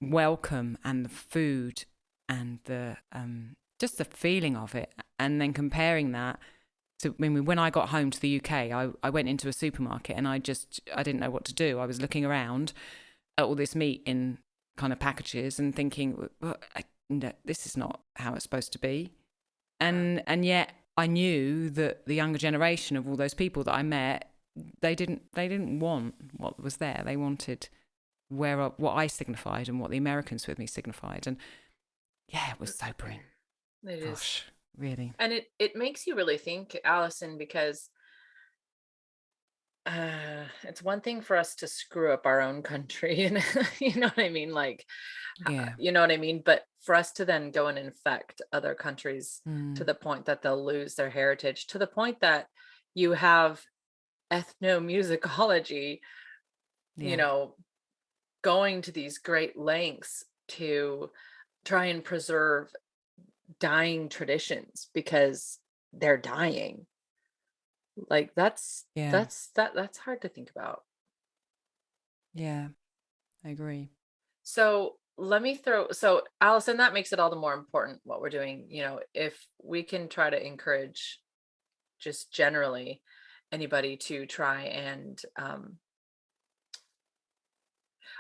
welcome, and the food, and the just the feeling of it. And then comparing that to when I got home to the UK, I went into a supermarket, and I didn't know what to do. I was looking around at all this meat in kind of packages and thinking, well, no, this is not how it's supposed to be. And yet I knew that the younger generation of all those people that I met, they didn't want what was there. They wanted what I signified and what the Americans with me signified. And yeah, it was sobering. Gosh, really. And it makes you really think, Alison, because it's one thing for us to screw up our own country, and you know what I mean? Like, you know what I mean? But for us to then go and infect other countries to the point that they'll lose their heritage, to the point that you have ethnomusicology, going to these great lengths to try and preserve dying traditions because they're dying. Like that's hard to think about. Yeah, I agree. So Alison, that makes it all the more important what we're doing. If we can try to encourage just generally anybody to try and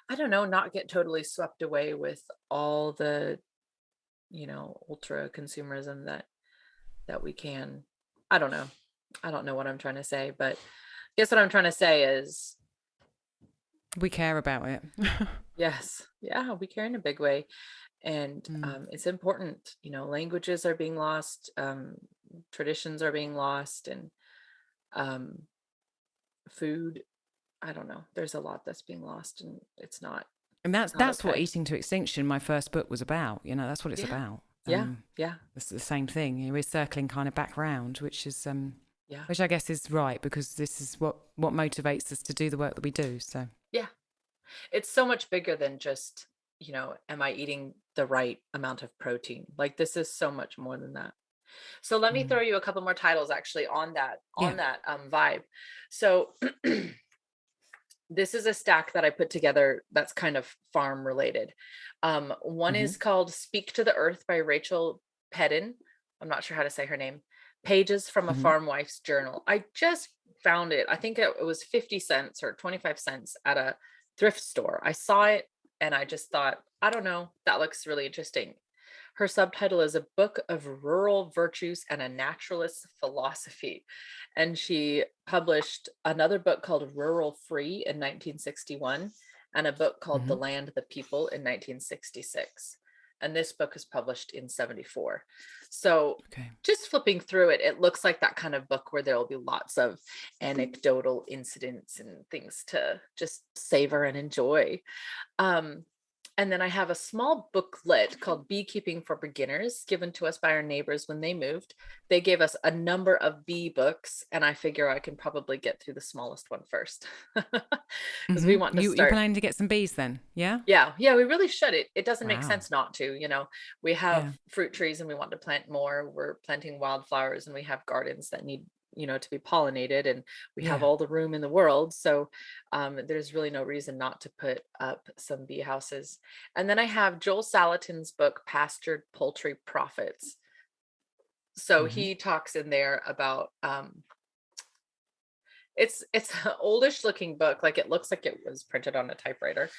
I don't know, not get totally swept away with all the ultra consumerism that we can. I don't know what I'm trying to say, but I guess what I'm trying to say is we care about it. Yes. Yeah, we care in a big way. And it's important. Languages are being lost, traditions are being lost, and food, I don't know. There's a lot that's being lost, and it's not. And that's what Eating to Extinction, my first book, was about. That's what it's about. Yeah. It's the same thing. We're circling kind of back round, which is which I guess is right, because this is what motivates us to do the work that we do. So yeah, it's so much bigger than just am I eating the right amount of protein? Like, this is so much more than that. So let me throw you a couple more titles actually on that vibe. So this is a stack that I put together that's kind of farm related. One is called Speak to the Earth by Rachel Pedden. I'm not sure how to say her name. Pages from a Farmwife's Journal. I just found it. I think it was 50 cents or 25 cents at a thrift store. I saw it and I just thought, I don't know, that looks really interesting. Her subtitle is A Book of Rural Virtues and a Naturalist Philosophy. And she published another book called Rural Free in 1961 and a book called The Land, the People in 1966. And this book is published in 74. So just flipping through it, it looks like that kind of book where there will be lots of anecdotal incidents and things to just savor and enjoy. And then I have a small booklet called Beekeeping for Beginners, given to us by our neighbors when they moved. They gave us a number of bee books, and I figure I can probably get through the smallest one first. Because we want to start. You're planning to get some bees then? Yeah? Yeah, we really should. It doesn't make sense not to. We have fruit trees and we want to plant more. We're planting wildflowers and we have gardens that need to be pollinated, and we have all the room in the world. So there's really no reason not to put up some bee houses. And then I have Joel Salatin's book, Pastured Poultry Profits. So he talks in there about, it's an oldish looking book. Like, it looks like it was printed on a typewriter.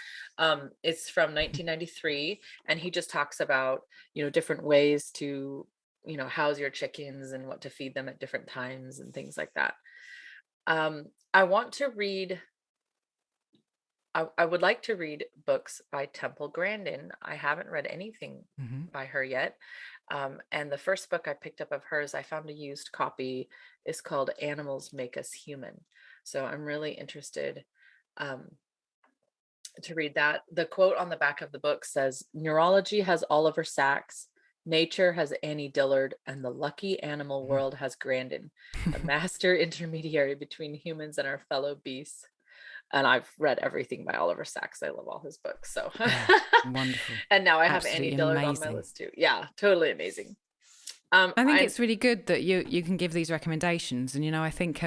It's from 1993. And he just talks about, different ways to house your chickens and what to feed them at different times and things like that. I would like to read books by Temple Grandin. I haven't read anything by her yet. And the first book I picked up of hers, I found a used copy, is called Animals Make Us Human. So I'm really interested to read that. The quote on the back of the book says, "Neurology has Oliver Sacks, nature has Annie Dillard, and the lucky animal world has Grandin, a master intermediary between humans and our fellow beasts." And I've read everything by Oliver Sacks. I love all his books. So Yeah, wonderful. and now I have Absolutely Annie Dillard on my amazing. list too. Yeah, totally amazing. I think it's really good that you can give these recommendations. And, I think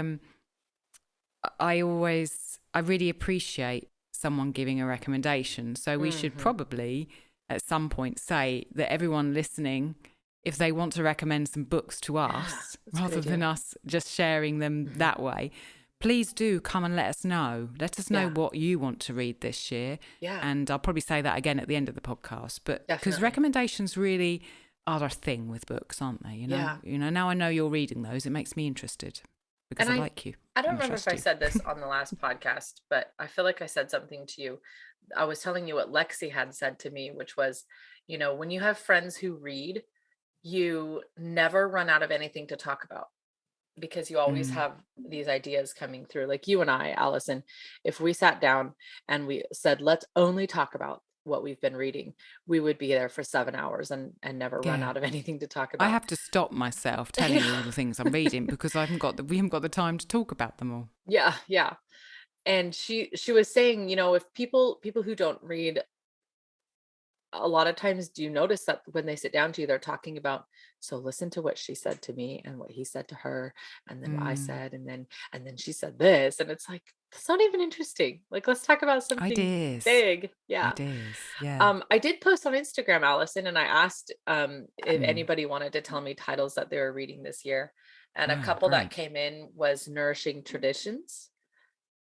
I really appreciate someone giving a recommendation. So we should probably at some point say that everyone listening, if they want to recommend some books to us, rather than us just sharing them that way, please do come and let us know. Let us know what you want to read this year. Yeah. And I'll probably say that again at the end of the podcast. But because recommendations really are a thing with books, aren't they? Now I know you're reading those. It makes me interested because I like you. I don't remember if I said this on the last podcast, but I feel like I said something to you. I was telling you what Lexi had said to me, which was, when you have friends who read, you never run out of anything to talk about, because you always have these ideas coming through. Like you and I, Alison, if we sat down and we said, let's only talk about what we've been reading, we would be there for 7 hours and never run out of anything to talk about. I have to stop myself telling you all the things I'm reading because we haven't got the time to talk about them all. Yeah. And she was saying, if people who don't read, a lot of times, do you notice that when they sit down to you, they're talking about, so listen to what she said to me and what he said to her, and then what I said, and then she said this, and it's like, that's not even interesting. Like, let's talk about something big. Yeah. Ideas. Yeah. I did post on Instagram, Alison, and I asked if anybody wanted to tell me titles that they were reading this year, and a couple that came in was Nourishing Traditions,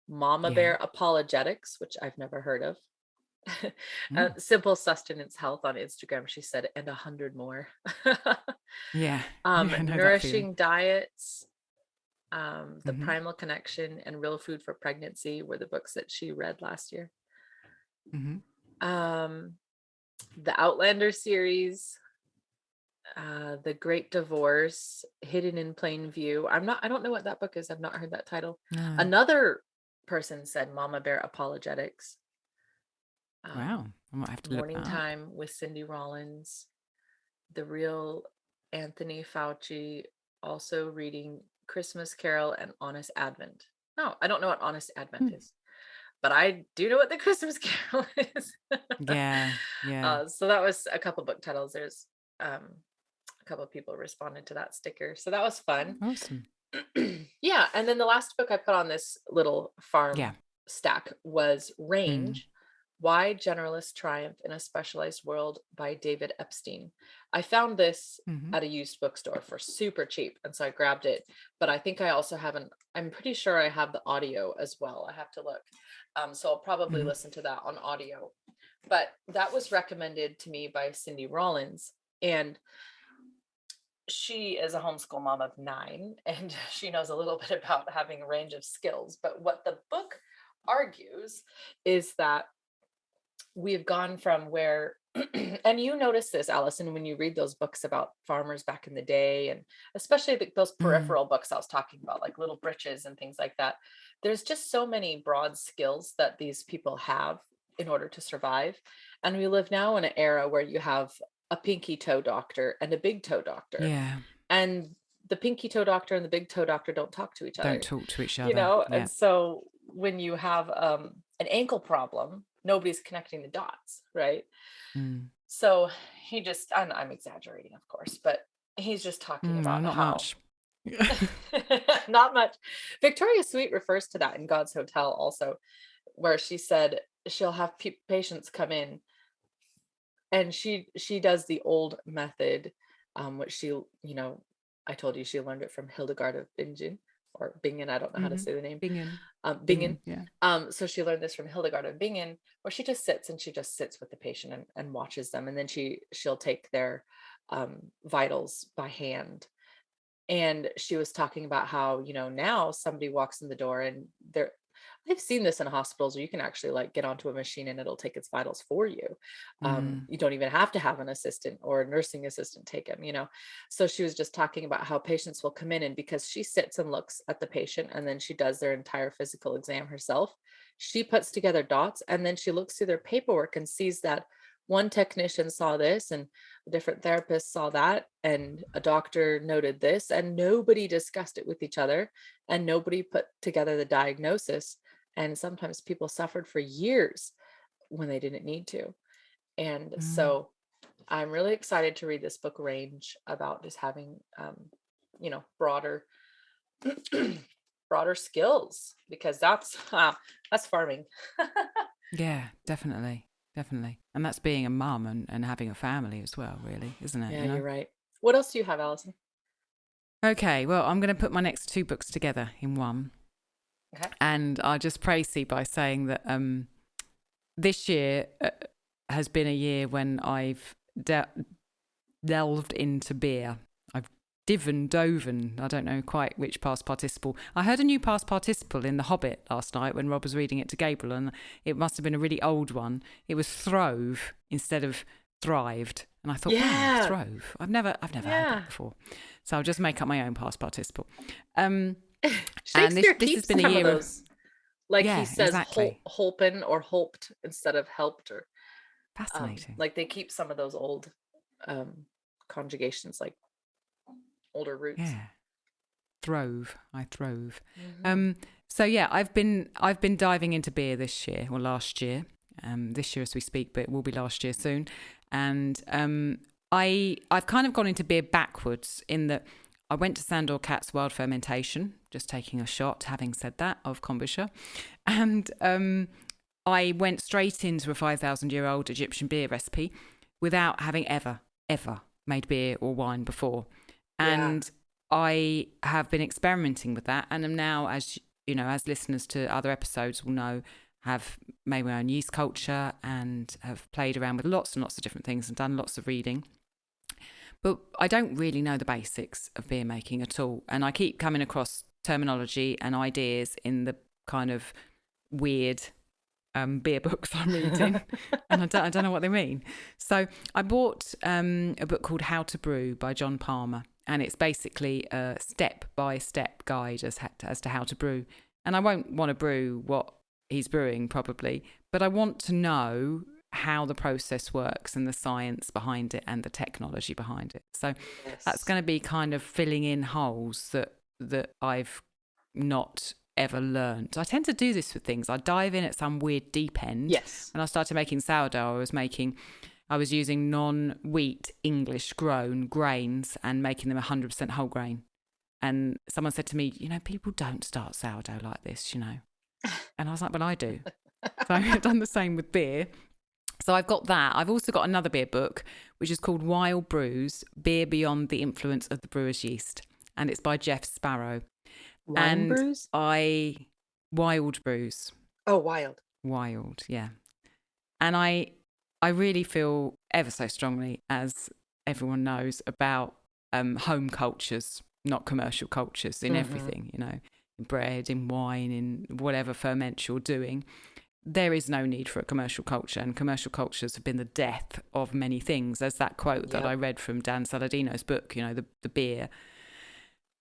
Mama Bear Apologetics, which I've never heard of. Simple Sustenance Health on Instagram, she said, and 100 more. Nourishing Diets, The Primal Connection, and Real Food for Pregnancy were the books that she read last year. The Outlander series, The Great Divorce, Hidden in Plain View. I don't know what that book is. I've not heard that title. Another person said Mama Bear Apologetics. Wow, I might have to look Morning Time with Cindy Rollins, The Real Anthony Fauci, also reading Christmas Carol and Honest Advent. No, I don't know what Honest Advent is, but I do know what the Christmas Carol is. So that was a couple book titles. There's a couple of people responded to that sticker, so that was fun. Awesome. Yeah, and then the last book I put on this little farm stack was Range. Why Generalists Triumph in a Specialized World by David Epstein. I found this at a used bookstore for super cheap, and so I grabbed it. But I think I also I'm pretty sure I have the audio as well. I have to look. So I'll probably listen to that on audio. But that was recommended to me by Cindy Rollins. And she is a homeschool mom of 9, and she knows a little bit about having a range of skills. But what the book argues is that we've gone from where, and you notice this, Alison, when you read those books about farmers back in the day, and especially those peripheral books I was talking about, like Little Britches and things like that, there's just so many broad skills that these people have in order to survive. And we live now in an era where you have a pinky toe doctor and a big toe doctor. Yeah. And the pinky toe doctor and the big toe doctor don't talk to each other. And so when you have an ankle problem, nobody's connecting the dots, right? So he just, I'm exaggerating, of course, but he's just talking about not much. Not much. Victoria Sweet refers to that in God's Hotel also, where she said she'll have patients come in, and she does the old method, which she, I told you she learned it from Hildegard of Bingen, or Bingen, I don't know how to say the name. Bingen. Yeah. So she learned this from Hildegard of Bingen, where she just sits with the patient and watches them, and then she'll take their vitals by hand. And she was talking about how, now somebody walks in the door and I've seen this in hospitals where you can actually like get onto a machine and it'll take its vitals for you. You don't even have to have an assistant or a nursing assistant take them, So she was just talking about how patients will come in, and because she sits and looks at the patient and then she does their entire physical exam herself, she puts together dots, and then she looks through their paperwork and sees that one technician saw this and a different therapist saw that, and a doctor noted this, and nobody discussed it with each other, and nobody put together the diagnosis. And sometimes people suffered for years when they didn't need to. And so I'm really excited to read this book range about just having, broader, broader skills, because that's farming. Yeah, definitely. Definitely. And that's being a mum and having a family as well, really, isn't it? Yeah, You know? you're right. What else do you have, Alison? Okay, well, I'm going to put my next 2 books together in one. Okay. And I'll just praise you by saying that this year has been a year when I've delved into beer. I've doven. I don't know quite which past participle. I heard a new past participle in The Hobbit last night when Rob was reading it to Gabriel, and it must have been a really old one. It was throve instead of thrived. And I thought, wow, throve. I've never heard that before. So I'll just make up my own past participle. Shakespeare keeps has been a year of those. Like he says, exactly. holpen or holped instead of helped, or fascinating. Like they keep some of those old conjugations, like older roots. Yeah, I throve. So yeah, I've been diving into beer this year, or last year. This year as we speak, but it will be last year soon. And I've kind of gone into beer backwards in that I went to Sandor Kat's Wild Fermentation, just taking a shot, having said that, of kombucha. And I went straight into a 5,000-year-old Egyptian beer recipe without having ever made beer or wine before. And I have been experimenting with that, and am now, as you know, as listeners to other episodes will know, have made my own yeast culture and have played around with lots and lots of different things and done lots of reading. But I don't really know the basics of beer making at all. And I keep coming across terminology and ideas in the kind of weird beer books I'm reading. And I don't know what they mean. So I bought a book called How to Brew by John Palmer. And it's basically a step-by-step guide as to how to brew. And I won't want to brew what he's brewing probably, but I want to know how the process works and the science behind it and the technology behind it. So that's going to be kind of filling in holes that I've not ever learned. I tend to do this with things. I dive in at some weird deep end. Yes. When I started making sourdough, I was using non-wheat English grown grains and making them 100% whole grain. And someone said to me, people don't start sourdough like this, And I was like, well, I do. So I've done the same with beer. So I've got that. I've also got another beer book, which is called Wild Brews, Beer Beyond the Influence of the Brewer's Yeast. And it's by Jeff Sparrow. Brews? Wild Brews. Oh, wild. Wild, yeah. And I really feel ever so strongly, as everyone knows, about home cultures, not commercial cultures in everything, in bread, in wine, in whatever ferment you're doing. There is no need for a commercial culture, and commercial cultures have been the death of many things. There's that quote that I read from Dan Saladino's book, the beer.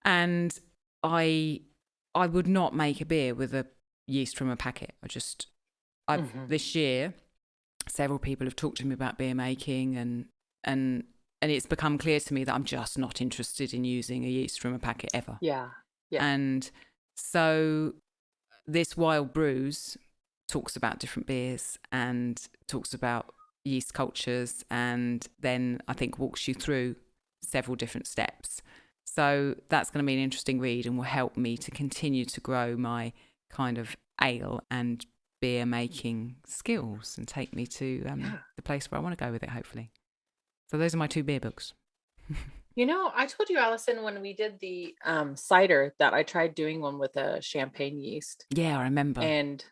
And I would not make a beer with a yeast from a packet. This year, several people have talked to me about beer making, and it's become clear to me that I'm just not interested in using a yeast from a packet ever. Yeah. And so this Wild Brews talks about different beers and talks about yeast cultures, and then I think walks you through several different steps. So that's going to be an interesting read and will help me to continue to grow my kind of ale and beer making skills and take me to the place where I want to go with it, hopefully. So those are my 2 beer books. I told you, Alison, when we did the cider that I tried doing one with a champagne yeast. Yeah, I remember. And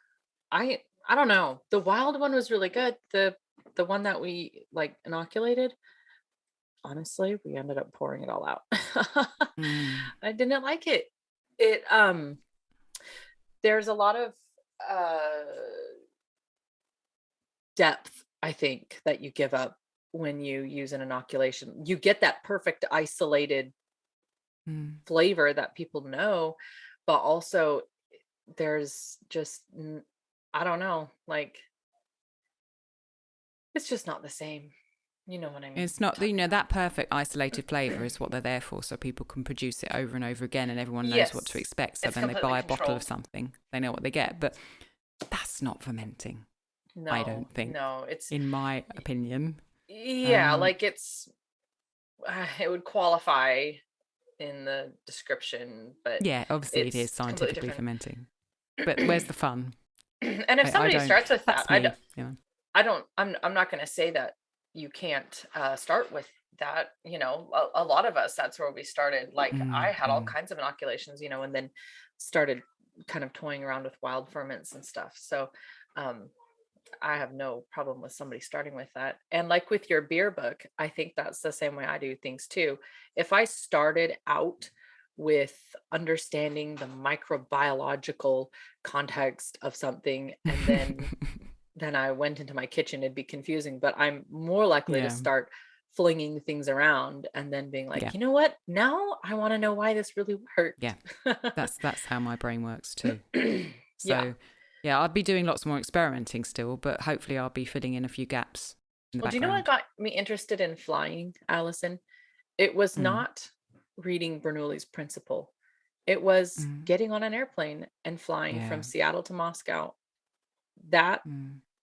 I don't know. The wild one was really good. The one that we inoculated, honestly, we ended up pouring it all out. I didn't like it. There's a lot of depth, I think, that you give up when you use an inoculation. You get that perfect isolated flavor that people know, but also there's just, I don't know, it's just not the same. You know what I mean? It's not, that perfect isolated flavor is what they're there for, so people can produce it over and over again and everyone knows what to expect. So then they buy a bottle of something, they know what they get. But that's not fermenting. I don't think. No, it's, in my opinion. yeah, like it would qualify in the description, but yeah, obviously it is it's completely scientifically different. fermenting. But where's the fun? And if somebody starts with that, me, I'm not going to say that you can't start with that. You know, a lot of us, that's where we started. Like I had all kinds of inoculations, you know, and then started kind of toying around with wild ferments and stuff. So I have no problem with somebody starting with that. And like with your beer book, I think that's the same way I do things too. If I started out with understanding the microbiological context of something and then I went into my kitchen, it'd be confusing, but I'm more likely to start flinging things around and then being like, you know what, now I want to know why this really worked. Yeah, that's how my brain works too. So yeah, I'll be doing lots more experimenting still, but hopefully I'll be filling in a few gaps in the background. Do you know what got me interested in flying, Alison? It was not reading Bernoulli's Principle. It was getting on an airplane and flying from Seattle to Moscow. That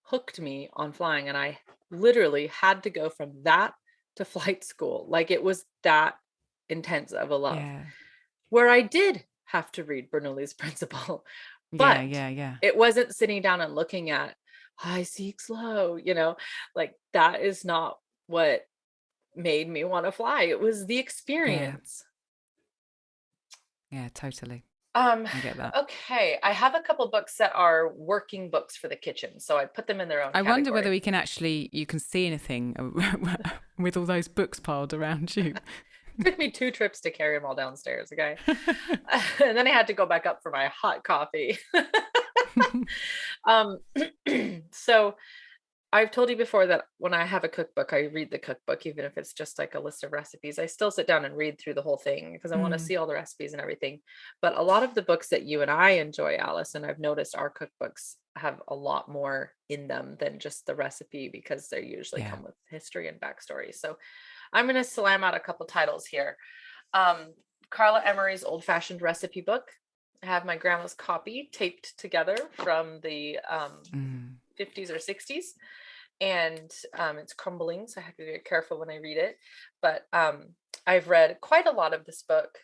hooked me on flying, and I literally had to go from that to flight school. Like it was that intense of a love, where I did have to read Bernoulli's Principle, but it wasn't sitting down and looking at high, seek, slow, you know, like that is not what made me want to fly. It was the experience. Yeah, totally. I get that. Okay, I have a couple books that are working books for the kitchen, so I put them in their own category. Wonder whether you can see anything with all those books piled around you. It took me 2 trips to carry them all downstairs, okay? And then I had to go back up for my hot coffee. So I've told you before that when I have a cookbook, I read the cookbook, even if it's just like a list of recipes. I still sit down and read through the whole thing because I want to see all the recipes and everything. But a lot of the books that you and I enjoy, Alison, I've noticed our cookbooks have a lot more in them than just the recipe, because they usually come with history and backstory. So I'm going to slam out a couple titles here. Carla Emery's Old Fashioned Recipe Book. I have my grandma's copy taped together from the 50s or 60s, and it's crumbling, so I have to be very careful when I read it. But I've read quite a lot of this book.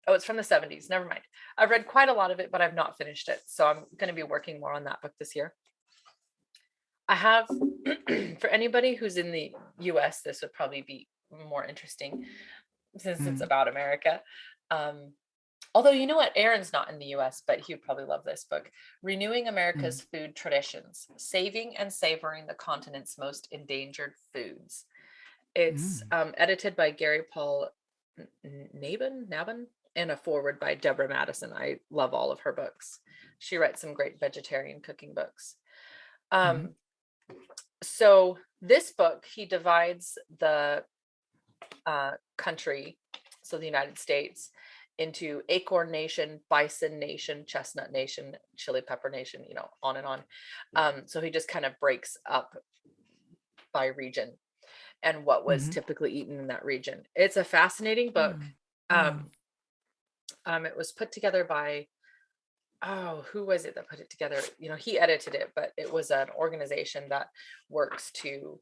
Oh, it's from the 70s. Never mind. I've read quite a lot of it, but I've not finished it. So I'm going to be working more on that book this year. I have, for anybody who's in the US, this would probably be more interesting since it's about America. Although, you know what? Aaron's not in the US, but he would probably love this book. Renewing America's Food Traditions, Saving and Savoring the Continent's Most Endangered Foods. It's edited by Gary Paul Nabin, and a foreword by Deborah Madison. I love all of her books. She writes some great vegetarian cooking books. So this book, he divides the country, so the United States, into Acorn Nation, Bison Nation, Chestnut Nation, Chili Pepper Nation, you know, on and on. So he just kind of breaks up by region and what was typically eaten in that region. It's a fascinating book. It was put together by, who was it that put it together? You know, he edited it, but it was an organization that works to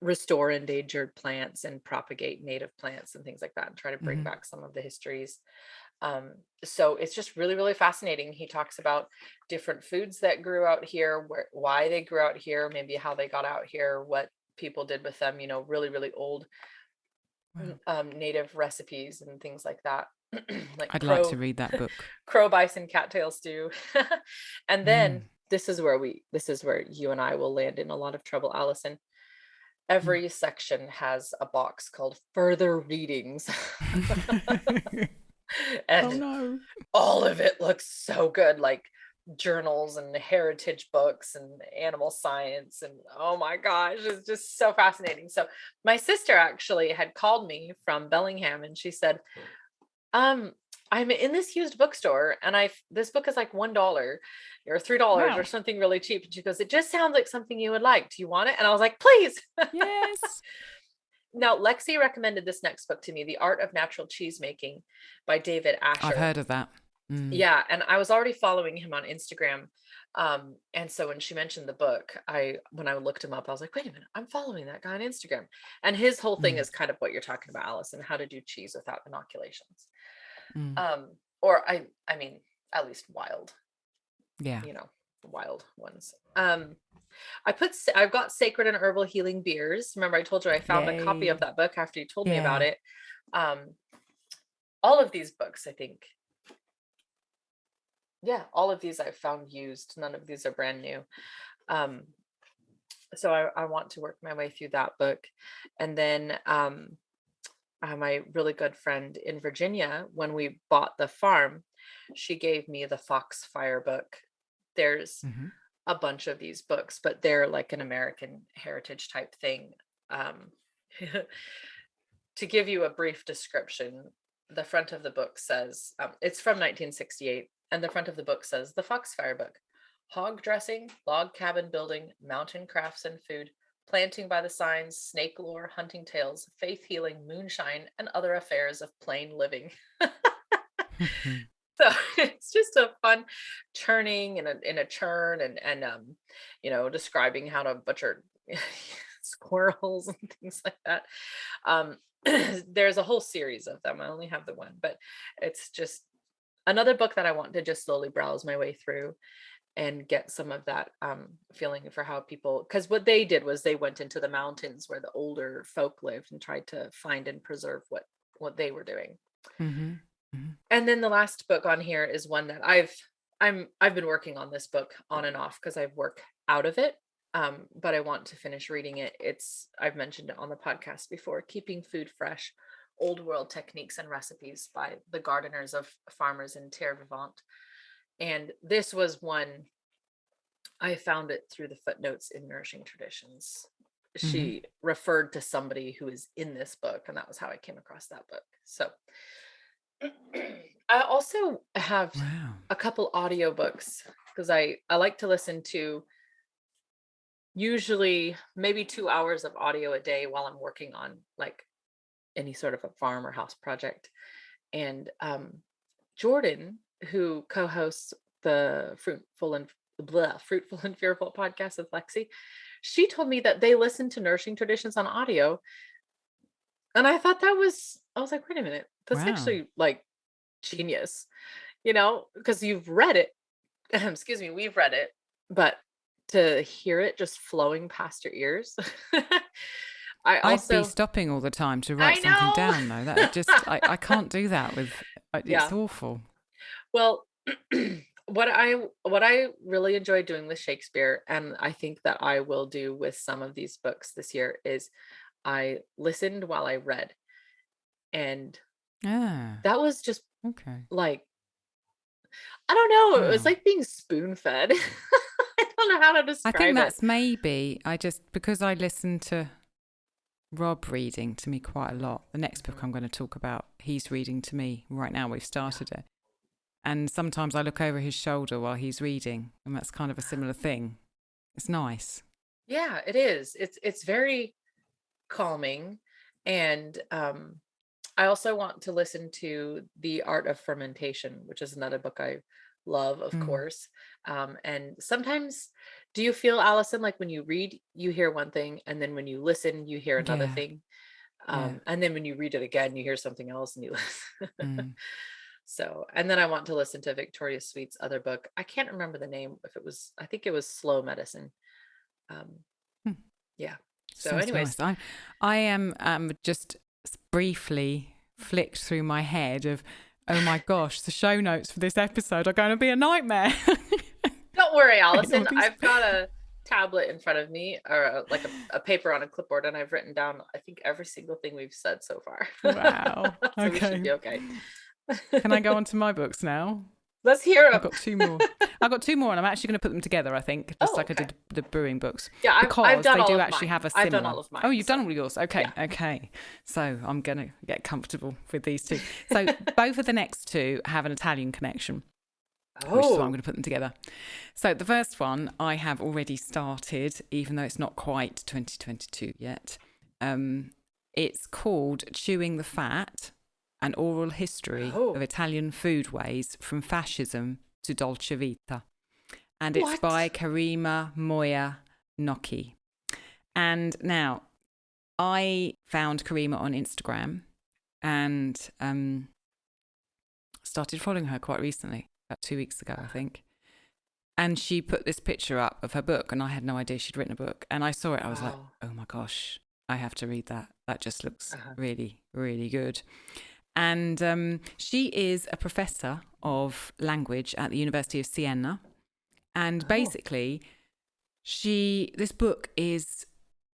restore endangered plants and propagate native plants and things like that, and try to bring back some of the histories. So it's just really, really fascinating. He talks about different foods that grew out here, why they grew out here, maybe how they got out here, what people did with them, you know, really, really old native recipes and things like that. Like I'd like to read that book. Crow, bison, cattail stew. And then this is where you and I will land in a lot of trouble, Alison. Every section has a box called Further Readings. And all of it looks so good, like journals and heritage books and animal science. And oh my gosh, it's just so fascinating. So my sister actually had called me from Bellingham, and she said, I'm in this used bookstore, and this book is like $1 or $3 or something really cheap. And she goes, it just sounds like something you would like. Do you want it? And I was like, please. Yes. Now, Lexi recommended this next book to me, The Art of Natural Cheesemaking by David Asher. I've heard of that. Yeah. And I was already following him on Instagram. And so when she mentioned the book, when I looked him up, I was like, wait a minute, I'm following that guy on Instagram. And his whole thing is kind of what you're talking about, Alison, how to do cheese without inoculations. Or I mean, at least wild, wild ones. I've got Sacred and Herbal Healing Beers. Remember, I told you I found a copy of that book after you told me about it. All of these books, I think. Yeah, all of these I've found used. None of these are brand new. So I want to work my way through that book. And then my really good friend in Virginia, when we bought the farm, she gave me the Foxfire book. There's a bunch of these books, but they're like an American heritage type thing. To give you a brief description, the front of the book says, it's from 1968, and the front of the book says, the Foxfire Book: hog dressing, log cabin building, mountain crafts and food, planting by the signs, snake lore, hunting tales, faith healing, moonshine, and other affairs of plain living. So it's just a fun churning in a churn and describing how to butcher squirrels and things like that. There's a whole series of them. I only have the one, but it's just another book that I want to just slowly browse my way through and get some of that feeling for how people, because what they did was they went into the mountains where the older folk lived and tried to find and preserve what they were doing. And then the last book on here is one that I've been working on this book on and off because I've worked out of it. But I want to finish reading it. I've mentioned it on the podcast before, Keeping Food Fresh: Old World Techniques and Recipes by the Gardeners of Farmers in Terre Vivant. And this was one, I found it through the footnotes in Nourishing Traditions. She referred to somebody who is in this book, and that was how I came across that book. So I also have a couple audiobooks because I like to listen to usually maybe 2 hours of audio a day while I'm working on like any sort of a farm or house project. And Jordan, who co-hosts the Fruitful and Fearful podcast with Lexi, she told me that they listen to Nourishing Traditions on audio. And I thought I was like, wait a minute, that's actually like genius, because you've read it. Excuse me, we've read it, but to hear it just flowing past your ears. I'd be stopping all the time to write something down though. That just I can't do that with it's awful. Well, what I really enjoy doing with Shakespeare, and I think that I will do with some of these books this year, is I listened while I read. And that was just like, I don't know, it was like being spoon-fed. I don't know how to describe it. I think that's maybe because I listen to Rob reading to me quite a lot. The next book I'm going to talk about, he's reading to me right now. We've started it. And sometimes I look over his shoulder while he's reading, and that's kind of a similar thing. It's nice. Yeah, it is. It's very calming. And I also want to listen to The Art of Fermentation, which is another book I love, of course. And sometimes, do you feel, Alison, like when you read, you hear one thing, and then when you listen, you hear another thing? And then when you read it again, you hear something else and you listen. So, and then I want to listen to Victoria Sweet's other book. I can't remember the name. I think it was Slow Medicine. Yeah. So sounds anyways, nice. I am just briefly flicked through my head of, oh my gosh, the show notes for this episode are going to be a nightmare. Don't worry, Alison. I've got a tablet in front of me, or like a paper on a clipboard, and I've written down, I think, every single thing we've said so far. Wow. So we should be okay. Can I go on to my books now? Let's hear them. I've got two more, and I'm actually going to put them together, I think, just like I did the brewing books. Yeah, I've done they all do of actually mine. have a similar. I've done all of mine. Oh, you've done all yours. Okay, okay. So I'm going to get comfortable with these two. So both of the next two have an Italian connection, which is why I'm going to put them together. So the first one I have already started, even though it's not quite 2022 yet. It's called Chewing the Fat. an oral history Oh, of Italian foodways from fascism to dolce vita. And it's what? by Karima Moya Gnocchi. And now, I found Karima on Instagram and started following her quite recently, about 2 weeks ago, I think. And she put this picture up of her book, and I had no idea she'd written a book. And I saw it, I was like, oh my gosh, I have to read that. That just looks really, really good. And she is a professor of language at the University of Siena. And basically, this book is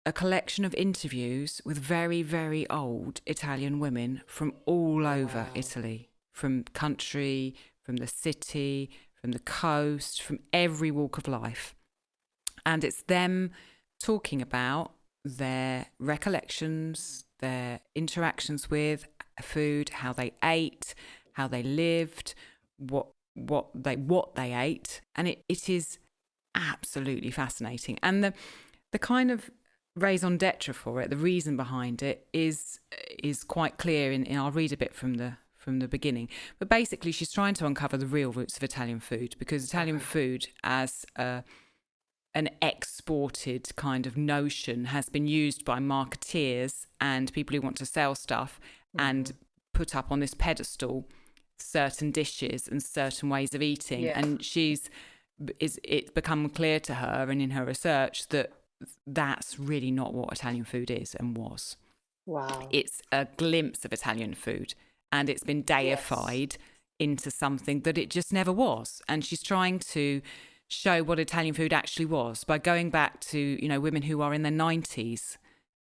a collection of interviews with very, very old Italian women from all over Italy, from country, from the city, from the coast, from every walk of life. And it's them talking about their recollections, their interactions with food, how they ate, how they lived, what they ate. And it is absolutely fascinating. And the kind of raison d'etre for it, the reason behind it is quite clear in I'll read a bit from the beginning. But basically she's trying to uncover the real roots of Italian food, because Italian food as an exported kind of notion has been used by marketeers and people who want to sell stuff and put up on this pedestal certain dishes and certain ways of eating. And it's become clear to her and in her research that that's really not what Italian food is and was. Wow. It's a glimpse of Italian food, and it's been deified into something that it just never was. And she's trying to show what Italian food actually was by going back to, you know, women who are in their 90s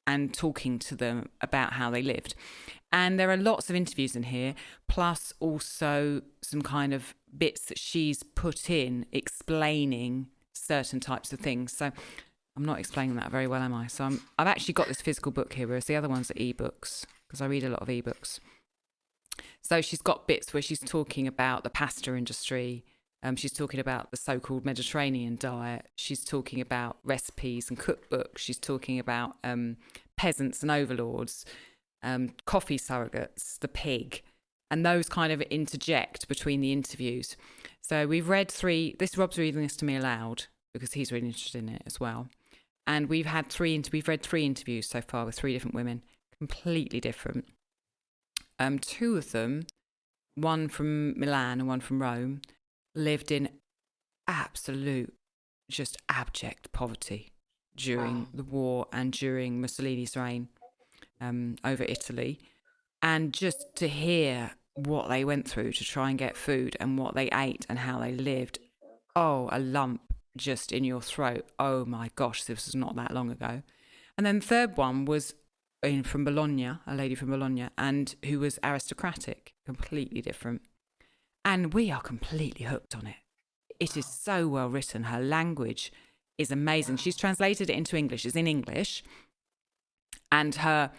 and talking to them about how they lived. And there are lots of interviews in here, plus also some kind of bits that she's put in explaining certain types of things. So I'm not explaining that very well, am I? So I've actually got this physical book here, whereas the other ones are ebooks, because I read a lot of ebooks. So she's got bits where she's talking about the pasta industry. She's talking about the so-called Mediterranean diet. She's talking about recipes and cookbooks. She's talking about peasants and overlords, coffee surrogates, the pig, and those kind of interject between the interviews. So we've read 3. Rob's reading this to me aloud because he's really interested in it as well. And we've read 3 interviews so far with 3 different women, completely different. 2 of them, one from Milan and one from Rome, lived in absolute, just abject poverty during the war and during Mussolini's reign over Italy. And just to hear what they went through to try and get food and what they ate and how they lived, a lump just in your throat. Oh my gosh, this was not that long ago. And then the third one was from Bologna, a lady from Bologna, and who was aristocratic, completely different. And we are completely hooked on it. It is so well written. Her language is amazing. She's translated it into English. It's in English. And her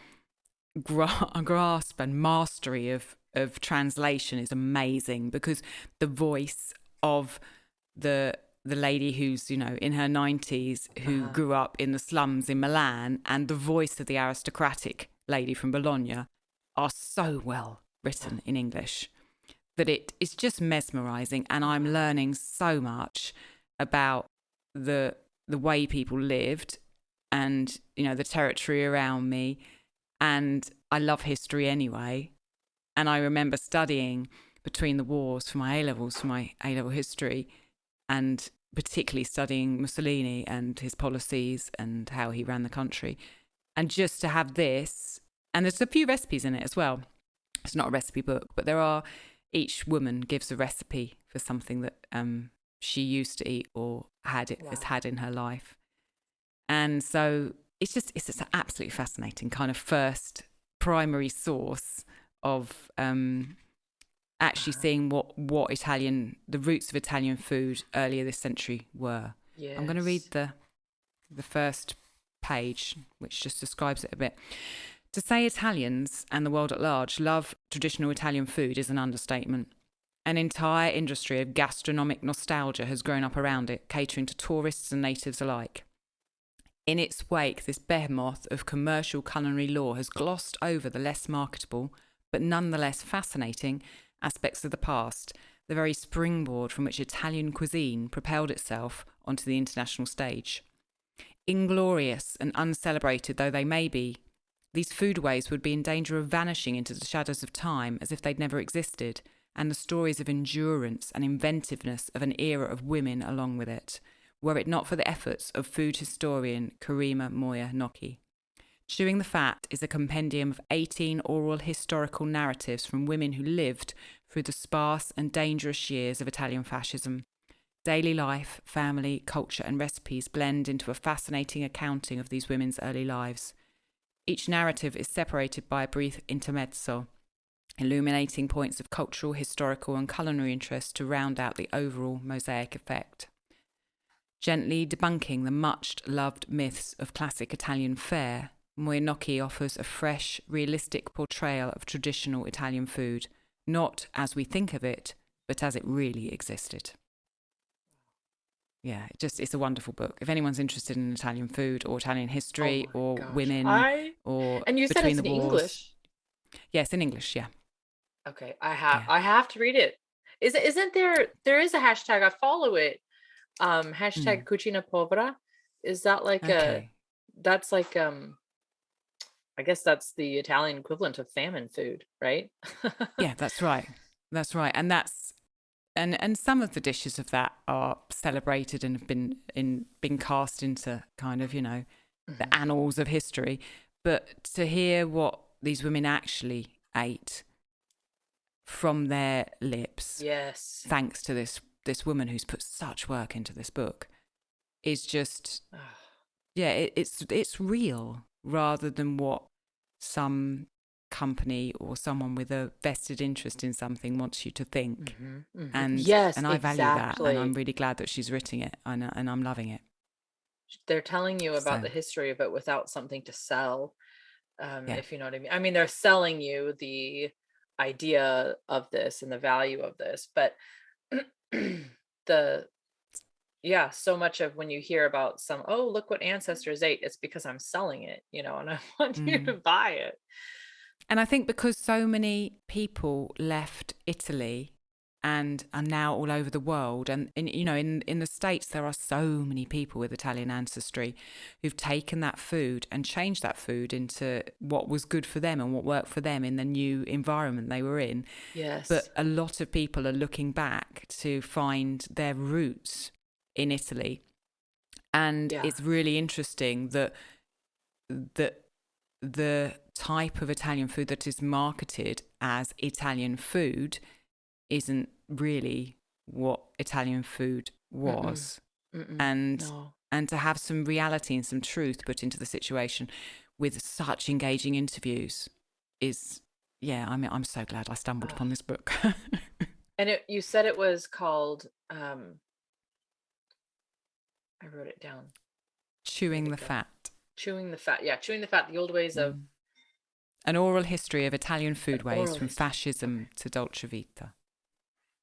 grasp and mastery of translation is amazing, because the voice of the lady who's, you know, in her 90s, who grew up in the slums in Milan, and the voice of the aristocratic lady from Bologna are so well written in English that it is just mesmerizing. And I'm learning so much about the way people lived and, you know, the territory around me. And I love history anyway. And I remember studying between the wars for my A-level history, and particularly studying Mussolini and his policies and how he ran the country. And just to have this, and there's a few recipes in it as well. It's not a recipe book, but each woman gives a recipe for something that she used to eat or has had in her life. And so it's an absolutely fascinating kind of first primary source of actually seeing what the roots of Italian food earlier this century were. Yes. I'm going to read the first page, which just describes it a bit. To say Italians and the world at large love traditional Italian food is an understatement. An entire industry of gastronomic nostalgia has grown up around it, catering to tourists and natives alike. In its wake, this behemoth of commercial culinary lore has glossed over the less marketable but nonetheless fascinating aspects of the past, the very springboard from which Italian cuisine propelled itself onto the international stage. Inglorious and uncelebrated though they may be, these foodways would be in danger of vanishing into the shadows of time as if they'd never existed, and the stories of endurance and inventiveness of an era of women along with it, were it not for the efforts of food historian Karima Moya Gnocchi. Chewing the Fat is a compendium of 18 oral historical narratives from women who lived through the sparse and dangerous years of Italian fascism. Daily life, family, culture and recipes blend into a fascinating accounting of these women's early lives. Each narrative is separated by a brief intermezzo, illuminating points of cultural, historical and culinary interest to round out the overall mosaic effect. Gently debunking the much-loved myths of classic Italian fare, Moya Gnocchi offers a fresh, realistic portrayal of traditional Italian food, not as we think of it, but as it really existed. Yeah, it's a wonderful book. If anyone's interested in Italian food or Italian history or women or and you said between it's the in wars. English. Yes, in English, yeah. Okay, I have to read it. Isn't there is a hashtag, I follow it. Hashtag Cucina Povera. Is that like that's like I guess that's the Italian equivalent of famine food, right? Yeah, that's right. That's right. And and some of the dishes of that are celebrated and have been cast into kind of, the annals of history. But to hear what these women actually ate from their lips, yes, thanks to this woman who's put such work into this book, is just it's real rather than what some company or someone with a vested interest in something wants you to think. And yes, and I value that, and I'm really glad that she's written it, and I'm loving it. They're telling you about the history of it without something to sell, if you know what I mean. I mean, they're selling you the idea of this and the value of this, but so much of when you hear about look what ancestors ate, it's because I'm selling it, and I want you to buy it. And I think because so many people left Italy and are now all over the world, and in the States there are so many people with Italian ancestry who've taken that food and changed that food into what was good for them and what worked for them in the new environment they were in. Yes. But a lot of people are looking back to find their roots in Italy, and it's really interesting that the type of Italian food that is marketed as Italian food isn't really what Italian food was. And to have some reality and some truth put into the situation with such engaging interviews is I'm so glad I stumbled upon this book. And you said it was called I wrote it down. Chewing the Fat. Chewing the Fat. Yeah, Chewing the Fat, the old ways of... An oral history of Italian foodways from fascism to dolce vita.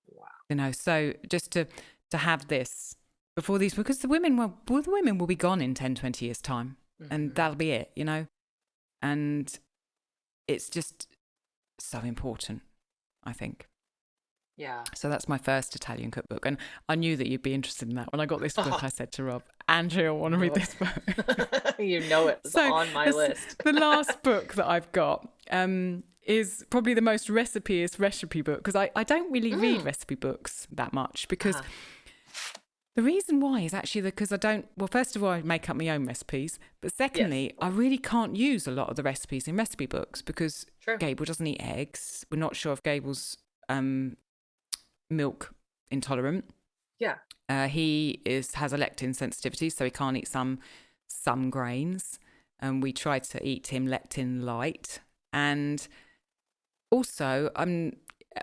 Wow. So just to have this before these, because the women will be gone in 10, 20 years' time, and that'll be it, and it's just so important, I think. Yeah. So that's my first Italian cookbook. And I knew that you'd be interested in that. When I got this book, I said to Rob, Andrea, I want to read this book. It's on my list. The last book that I've got is probably the most recipe book, because I don't really read recipe books that much, because the reason why is actually because first of all, I make up my own recipes. But secondly, I really can't use a lot of the recipes in recipe books because Gable doesn't eat eggs. We're not sure if Gable's milk intolerant. He has a lectin sensitivity, so he can't eat some grains, and we tried to eat him lectin light. And also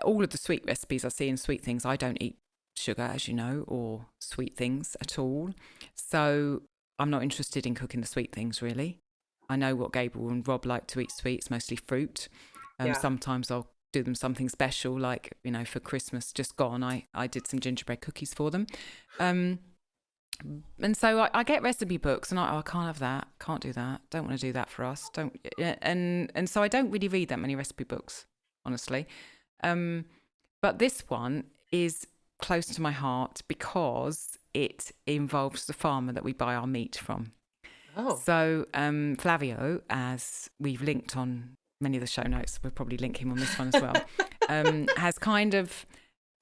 all of the sweet recipes I see in Sweet Things, I don't eat sugar, as you know, or sweet things at all, so I'm not interested in cooking the sweet things really. I know what Gable and Rob like to eat sweets, mostly fruit. Sometimes I'll do them something special, like for Christmas just gone I did some gingerbread cookies for them, and so I get recipe books and I can't have that, can't do that, don't want to do that for us, and so I don't really read that many recipe books honestly. But this one is close to my heart because it involves the farmer that we buy our meat from. Oh. So Flavio, as we've linked on many of the show notes, we'll probably link him on this one as well, has kind of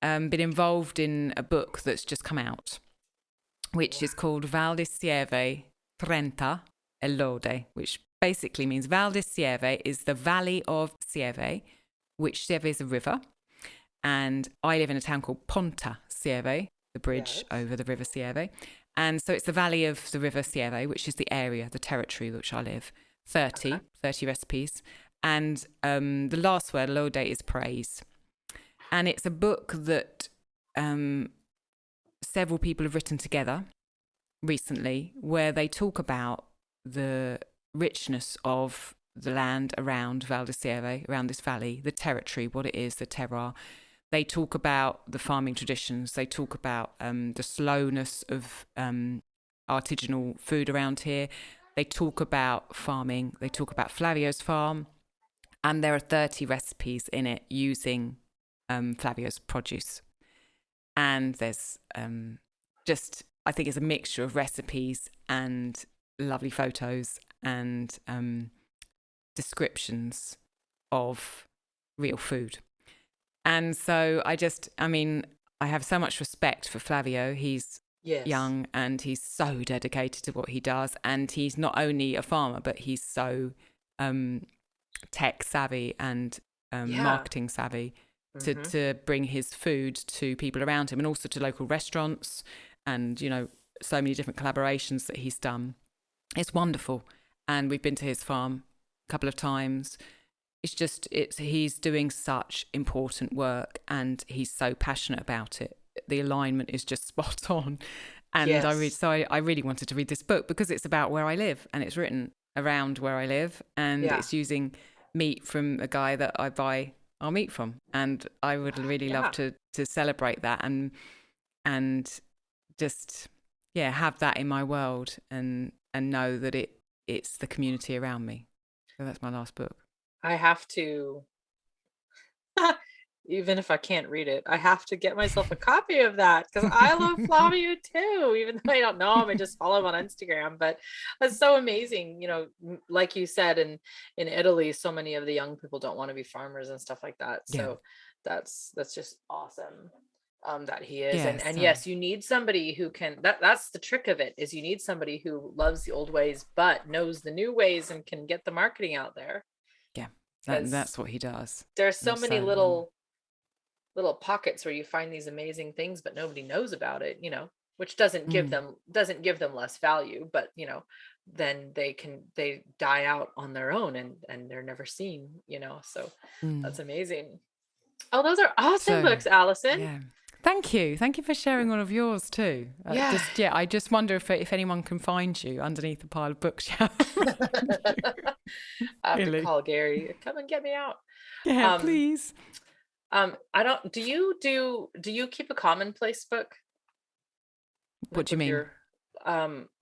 been involved in a book that's just come out, which is called Val di Sieve, Trenta e Lode, which basically means Val di Sieve is the Valley of Sieve, which Sieve is a river. And I live in a town called Ponta Sieve, the bridge over the River Sieve. And so it's the valley of the River Sieve, which is the area, the territory which I live. 30 recipes. And the last word, Lode, is praise. And it's a book that several people have written together recently, where they talk about the richness of the land around Val di Sieve, around this valley, the territory, what it is, the terroir. They talk about the farming traditions. They talk about the slowness of artisanal food around here. They talk about farming. They talk about Flavio's farm. And there are 30 recipes in it using Flavio's produce. And there's I think it's a mixture of recipes and lovely photos and descriptions of real food. And so I have so much respect for Flavio. He's young and he's so dedicated to what he does. And he's not only a farmer, but he's so tech savvy and marketing savvy to bring his food to people around him and also to local restaurants and, so many different collaborations that he's done. It's wonderful. And we've been to his farm a couple of times. He's doing such important work and he's so passionate about it. The alignment is just spot on. And I really wanted to read this book because it's about where I live and it's written around where I live and it's using meat from a guy that I buy our meat from. And I would really love to celebrate that and just, have that in my world and know that it's the community around me. So that's my last book. I have to, even if I can't read it, I have to get myself a copy of that because I love Flavio too, even though I don't know him. I just follow him on Instagram, but it's so amazing. Like you said, in Italy, so many of the young people don't want to be farmers and stuff like that. So that's just awesome that he is. And yes, you need somebody who can, that's the trick of it, is you need somebody who loves the old ways, but knows the new ways and can get the marketing out there. That's what he does. There's so many little pockets where you find these amazing things, but nobody knows about it, which doesn't give them less value, but then they die out on their own and they're never seen, so that's amazing. Oh, those are awesome books, Alison. Yeah. Thank you for sharing all of yours too. I just wonder if anyone can find you underneath a pile of bookshelves. I have to call Gary. Come and get me out. Yeah, please. Do you keep a commonplace book? What do you mean?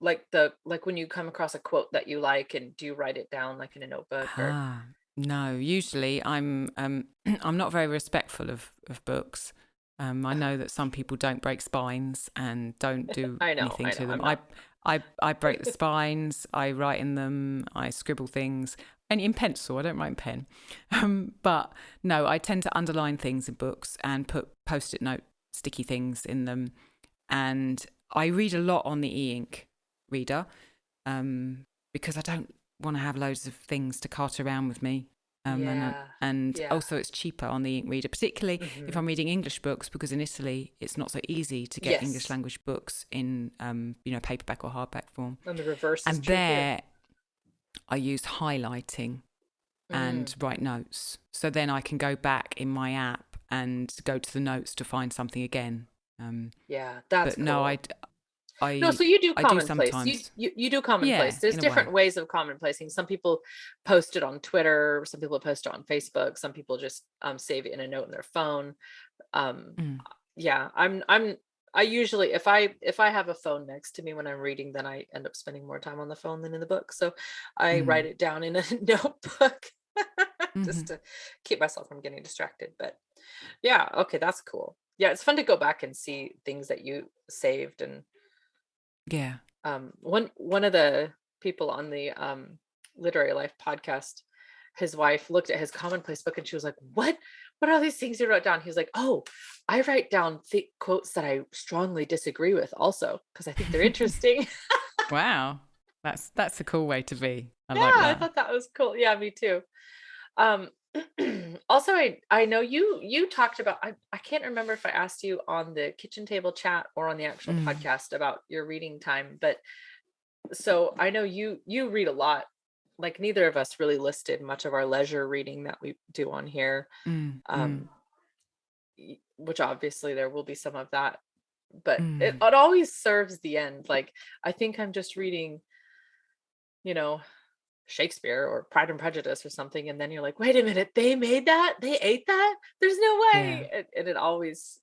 Like when you come across a quote that you like, and do you write it down like in a notebook? No, usually I'm not very respectful of books. I know that some people don't break spines and don't do anything to them. I break the spines. I write in them. I scribble things, and in pencil. I don't write in pen. But no, I tend to underline things in books and put post-it note sticky things in them. And I read a lot on the e-ink reader because I don't want to have loads of things to cart around with me. Also it's cheaper on the ink reader, particularly if I'm reading English books, because in Italy it's not so easy to get English language books in paperback or hardback form. And the reverse is and there I use highlighting and write notes, so then I can go back in my app and go to the notes to find something again. That's cool. No, so you do commonplace. You do commonplace. There's different ways of commonplacing. Some people post it on Twitter. Some people post it on Facebook. Some people just save it in a note in their phone. I usually, if I have a phone next to me when I'm reading, then I end up spending more time on the phone than in the book. So I write it down in a notebook. just to keep myself from getting distracted. But yeah, okay, that's cool. Yeah, it's fun to go back and see things that you saved. And Yeah. one of the people on the Literary Life podcast, his wife looked at his commonplace book and she was like, what are these things you wrote down? He's like, oh, I write down quotes that I strongly disagree with also, because I think they're interesting. Wow. That's a cool way to be. I Yeah, like I that. thought that was cool. Yeah, me too. Um, also, I know you talked about, I can't remember if I asked you on the kitchen table chat or on the actual podcast about your reading time, but so I know you read a lot. Like neither of us really listed much of our leisure reading that we do on here. Which obviously there will be some of that, but it always serves the end. Like I think I'm just reading, Shakespeare or Pride and Prejudice or something, and then you're like, wait a minute, they made that, they ate that, there's no Yeah. way. And it always,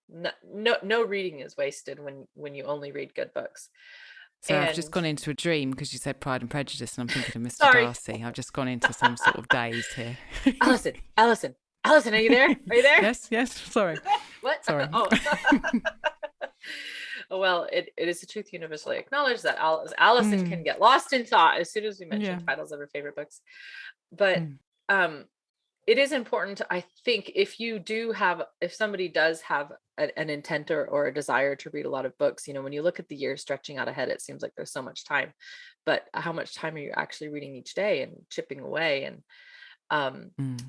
no reading is wasted when you only read good books. So I've just gone into a dream because you said Pride and Prejudice, and I'm thinking of Mr. Darcy. I've just gone into some sort of daze here. Alison, are you there? Are you there? Yes. Sorry. What? Sorry. Oh. Well, it is a truth universally acknowledged that Alison can get lost in thought as soon as we mention titles of her favorite books. But it is important, I think, if somebody does have an intent or a desire to read a lot of books, when you look at the year stretching out ahead, it seems like there's so much time, but how much time are you actually reading each day and chipping away and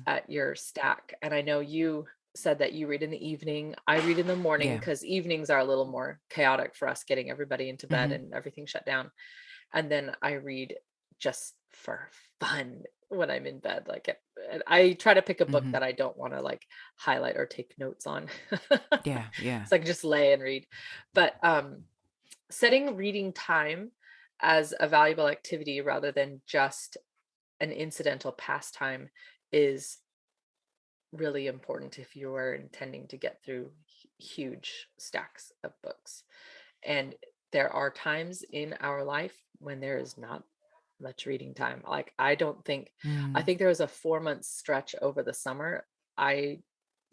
at your stack? And I know you said that you read in the evening. I read in the morning because evenings are a little more chaotic for us, getting everybody into bed and everything shut down. And then I read just for fun when I'm in bed. Like I try to pick a book that I don't want to like highlight or take notes on. Yeah. So I can just lay and read. But setting reading time as a valuable activity rather than just an incidental pastime is really important if you are intending to get through huge stacks of books. And there are times in our life when there is not much reading time. Like I think there was a 4-month stretch over the summer. I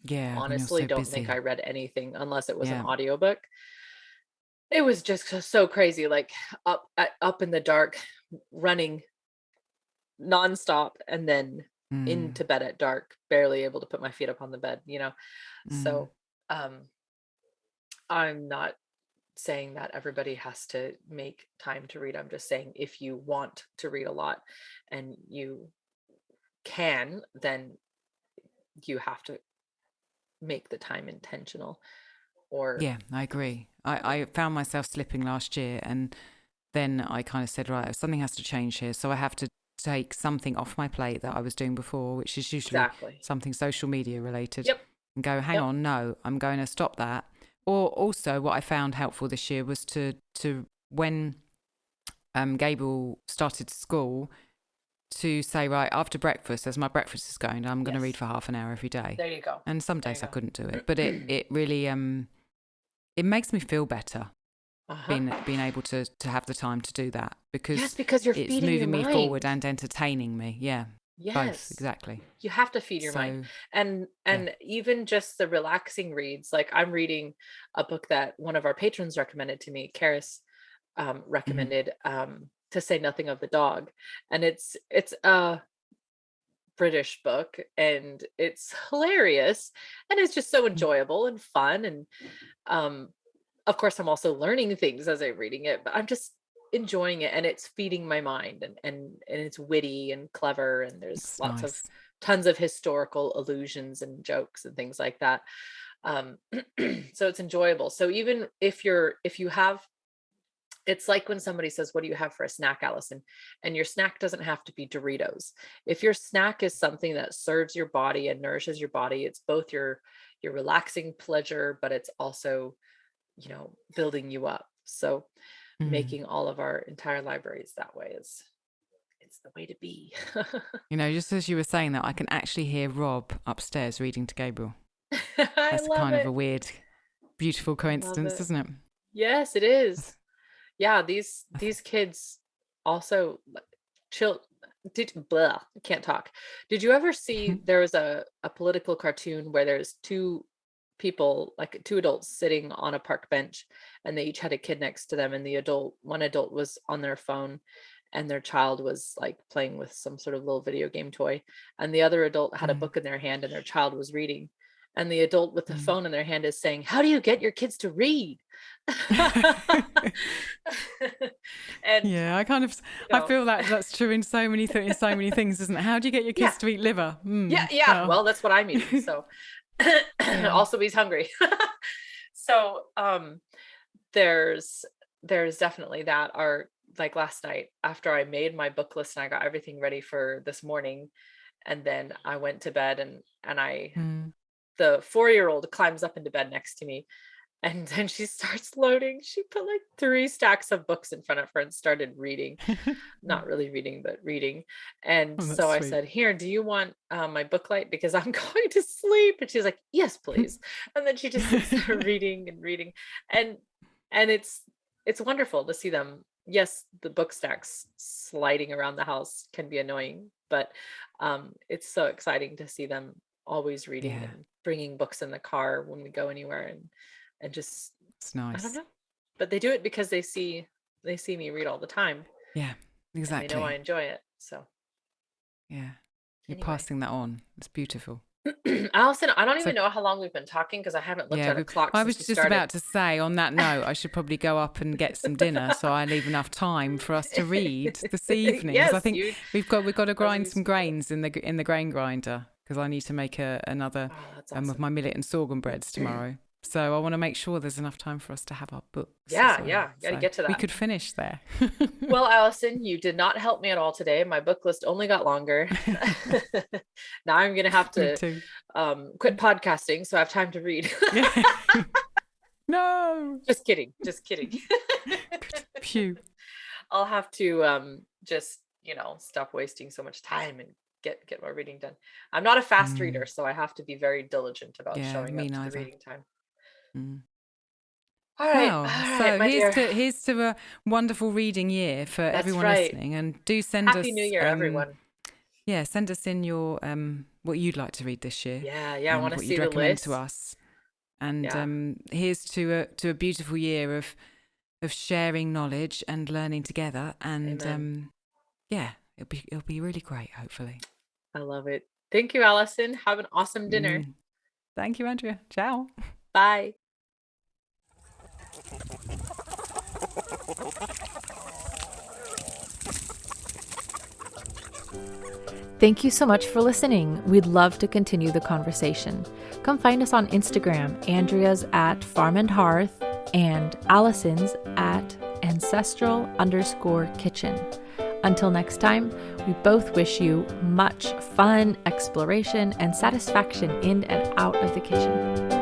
honestly don't think I read anything unless it was an audiobook. It was just so crazy, like up in the dark, running nonstop, and then into bed at dark, barely able to put my feet up on the bed, So I'm not saying that everybody has to make time to read. I'm just saying if you want to read a lot and you can, then you have to make the time intentional. I agree. I found myself slipping last year, and then I kind of said, right, something has to change here. So I have to take something off my plate that I was doing before, which is usually something social media related, and go, hang on, no, I'm going to stop that. Or also what I found helpful this year was to when Gable started school, to say, right, after breakfast, as my breakfast is going, I'm going to read for half an hour every day. There you go. And some days I couldn't do it, but it really it makes me feel better. Being able to have the time to do that because you're it's feeding moving your me forward and entertaining me. Both, exactly. You have to feed your mind. And even just the relaxing reads, like I'm reading a book that one of our patrons recommended to me, Karis recommended, To Say Nothing of the Dog, and it's a British book and it's hilarious and it's just so enjoyable and fun, and of course I'm also learning things as I'm reading it, but I'm just enjoying it, and it's feeding my mind, and it's witty and clever, and there's tons of historical allusions and jokes and things like that. So it's enjoyable. So even if you have, it's like when somebody says, what do you have for a snack, Alison? And your snack doesn't have to be Doritos. If your snack is something that serves your body and nourishes your body, it's both your relaxing pleasure, but it's also, building you up. So making all of our entire libraries that way it's the way to be. Just as you were saying that, I can actually hear Rob upstairs reading to Gabriel. That's kind of a weird, beautiful coincidence, isn't it? Yes, it is. Yeah, these kids also I can't talk. Did you ever see there was a political cartoon where there's two people, like two adults sitting on a park bench, and they each had a kid next to them, and one adult was on their phone and their child was like playing with some sort of little video game toy, and the other adult had a book in their hand and their child was reading, and the adult with the phone in their hand is saying, "How do you get your kids to read?" And Yeah, I feel that that's true in so many things, isn't it? How do you get your kids to eat liver? Yeah. Well, that's what I'm eating. So also he's hungry. So there's definitely that. Or like last night after I made my book list and I got everything ready for this morning, and then I went to bed, and the 4-year-old climbs up into bed next to me, and then she starts loading. She put like 3 stacks of books in front of her and started reading. Not really reading, but reading. And so I said, "Here, do you want my book light? Because I'm going to sleep." And she's like, "Yes, please." And then she just sits there reading and reading. And it's wonderful to see them. Yes, the book stacks sliding around the house can be annoying, but it's so exciting to see them always reading and bringing books in the car when we go anywhere, and just, it's nice. I don't know, but they do it because they see me read all the time. Yeah, exactly. They know I enjoy it. So yeah, you're passing that on. It's beautiful. Alison, I don't even know how long we've been talking because I haven't looked at a clock. I was just about to say, on that note, I should probably go up and get some dinner so I leave enough time for us to read this evening. Yes, I think we've got to grind some grains in the grain grinder, because I need to make another of my millet and sorghum breads tomorrow. So I want to make sure there's enough time for us to have our books. Yeah, got to get to that. We could finish there. Well, Alison, you did not help me at all today. My book list only got longer. Now I'm going to have to quit podcasting so I have time to read. No. Just kidding. Phew. I'll have to just, stop wasting so much time and get more reading done. I'm not a fast reader, so I have to be very diligent about showing up to the reading time. All right. So here's to a wonderful reading year for everyone listening, and do send us Happy New Year, everyone. Yeah, send us in your what you'd like to read this year. Yeah, I want to see the list. Recommend to us. And here's to a beautiful year of sharing knowledge and learning together. And it'll be really great, hopefully. I love it. Thank you, Alison. Have an awesome dinner. Thank you, Andrea. Ciao. Bye. Thank you so much for listening. We'd love to continue the conversation. Come find us on Instagram. Andrea's at Farm and Hearth and Alison's at Ancestral_Kitchen. Until next time, we both wish you much fun, exploration, and satisfaction in and out of the kitchen.